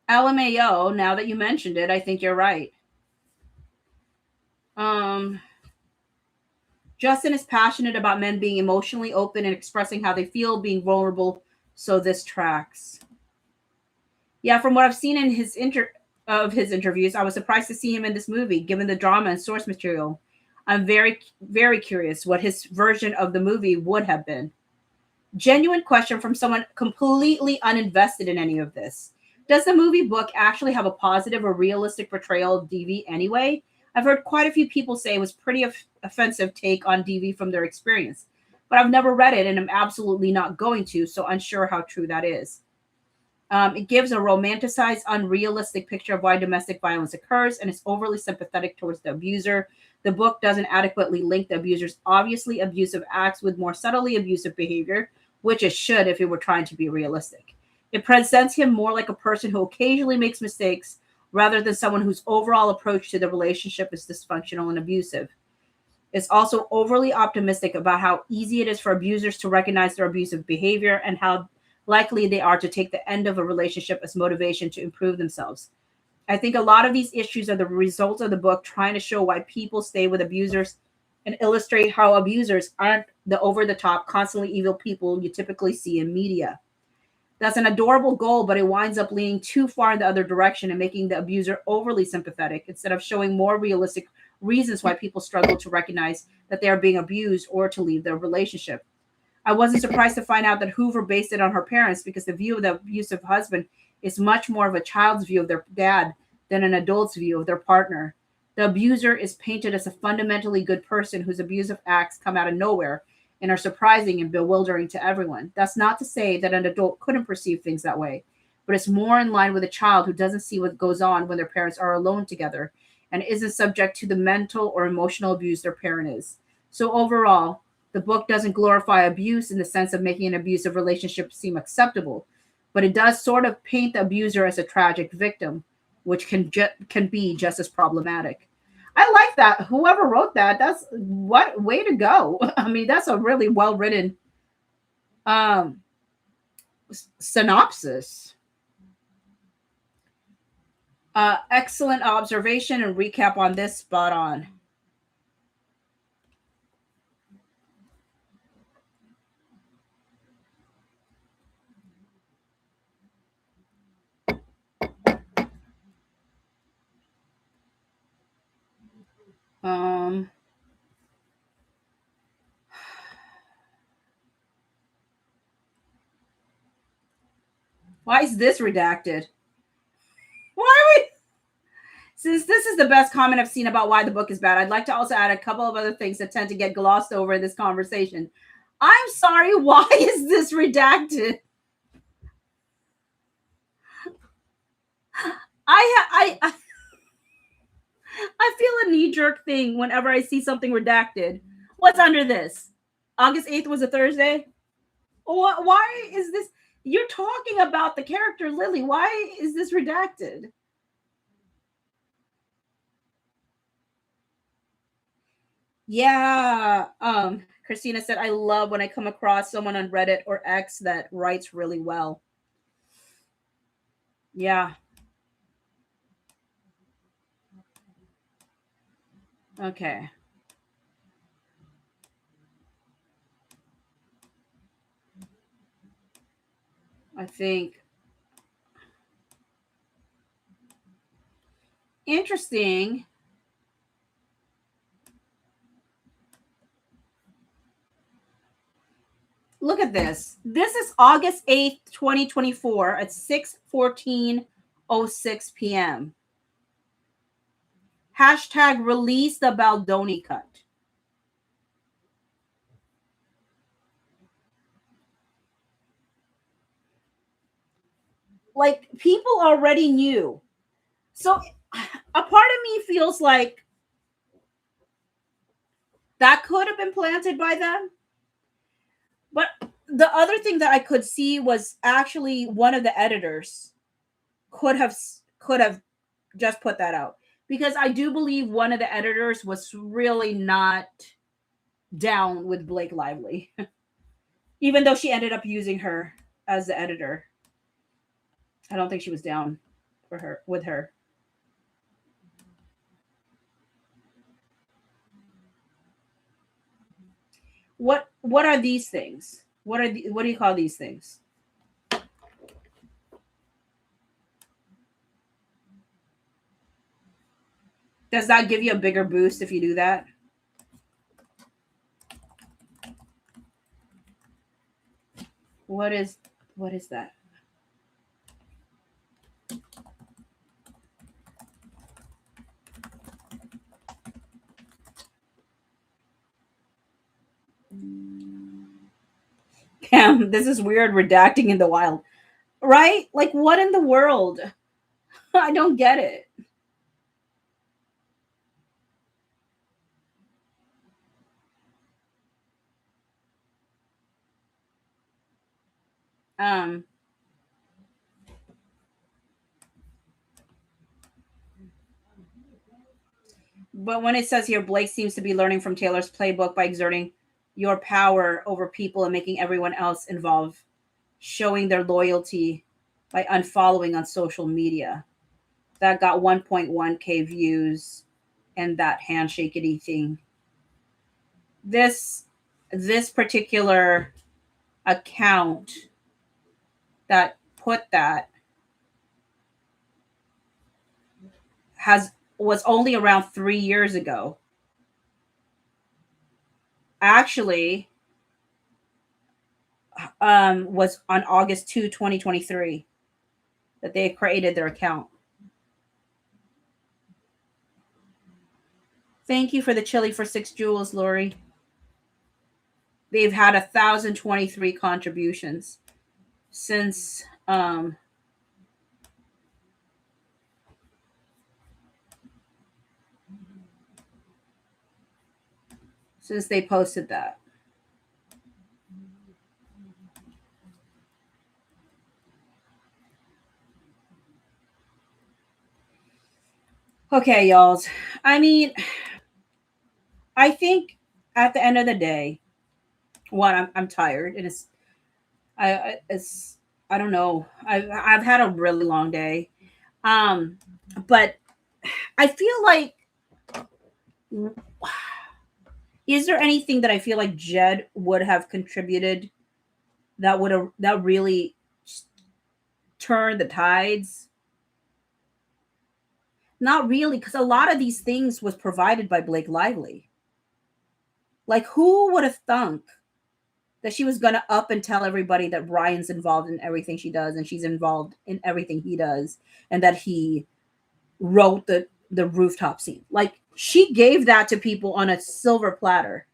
LMAO, now that you mentioned it, I think you're right. Justin is passionate about men being emotionally open and expressing how they feel, being vulnerable, so this tracks. Yeah, from what I've seen in his interviews, I was surprised to see him in this movie, given the drama and source material. I'm very, very curious what his version of the movie would have been. Genuine question from someone completely uninvested in any of this. Does the movie book actually have a positive or realistic portrayal of DV anyway? I've heard quite a few people say it was pretty offensive take on DV from their experience, but I've never read it and I'm absolutely not going to, so unsure how true that is. It gives a romanticized, unrealistic picture of why domestic violence occurs and is overly sympathetic towards the abuser. The book doesn't adequately link the abuser's obviously abusive acts with more subtly abusive behavior, which it should if it were trying to be realistic. It presents him more like a person who occasionally makes mistakes rather than someone whose overall approach to the relationship is dysfunctional and abusive. It's also overly optimistic about how easy it is for abusers to recognize their abusive behavior and how likely they are to take the end of a relationship as motivation to improve themselves. I think a lot of these issues are the result of the book trying to show why people stay with abusers and illustrate how abusers aren't the over-the-top, constantly evil people you typically see in media. That's an adorable goal, but it winds up leaning too far in the other direction and making the abuser overly sympathetic instead of showing more realistic reasons why people struggle to recognize that they are being abused or to leave their relationship. I wasn't surprised to find out that Hoover based it on her parents because the view of the abusive husband is much more of a child's view of their dad than an adult's view of their partner. The abuser is painted as a fundamentally good person whose abusive acts come out of nowhere and are surprising and bewildering to everyone. That's not to say that an adult couldn't perceive things that way, but it's more in line with a child who doesn't see what goes on when their parents are alone together and isn't subject to the mental or emotional abuse their parent is. So overall, the book doesn't glorify abuse in the sense of making an abusive relationship seem acceptable, but it does sort of paint the abuser as a tragic victim, which can be just as problematic. I like that. Whoever wrote that, that's what way to go. I mean, that's a really well written um, synopsis. Excellent observation and recap on this. Spot on. Um, why is this redacted? Why are we? Since this is the best comment I've seen about why the book is bad, I'd like to also add a couple of other things that tend to get glossed over in this conversation. I'm sorry, why is this redacted? I feel a knee-jerk thing whenever I see something redacted. What's under this? August 8th was a Thursday? Why is this? You're talking about the character Lily. Why is this redacted? Yeah. Christina said, I love when I come across someone on Reddit or X that writes really well. Yeah. Okay. I think interesting. Look at this. This is August 8th, 2024 at 6:14:06 p.m. Hashtag release the Baldoni cut. Like, people already knew. So a part of me feels like that could have been planted by them. But the other thing that I could see was actually one of the editors could have just put that out, because I do believe one of the editors was really not down with Blake Lively, even though she ended up using her as the editor. I don't think she was down for her with her. What are these things? What do you call these things? Does that give you a bigger boost if you do that? What is that? Cam, this is weird redacting in the wild. Right? Like, what in the world? I don't get it. Um but when it says here, Blake seems to be learning from Taylor's playbook by exerting your power over people and making everyone else involved, showing their loyalty by unfollowing on social media. That got 1.1K views, and that handshakey thing. This particular account that put that has was only around 3 years ago. Actually, was on August 2, 2023, that they created their account. Thank you for the chili for 6 jewels, Lori. They've had 1,023 contributions since since they posted that. Okay, y'all. I mean, I think at the end of the day, one, I'm tired, and it's I don't know. I've had a really long day, but I feel like, is there anything that I feel like Jed would have contributed that really turned the tides? Not really, because a lot of these things was provided by Blake Lively. Like, who would have thunk that she was gonna up and tell everybody that Ryan's involved in everything she does, and she's involved in everything he does, and that he wrote the rooftop scene? Like, she gave that to people on a silver platter.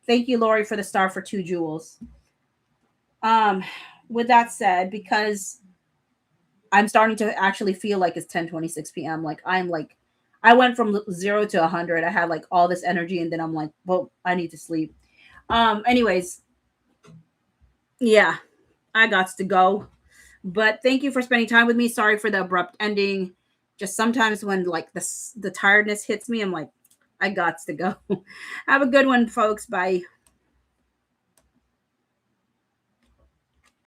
Thank you, Lori, for the star for 2 jewels. With that said, because I'm starting to actually feel like it's 10:26 p.m. Like, I went from 0 to 100. I had like all this energy, and then I'm like, well, I need to sleep. Anyways, yeah, I got to go. But thank you for spending time with me. Sorry for the abrupt ending. Just sometimes when like the tiredness hits me, I'm like, I got to go. Have a good one, folks. Bye.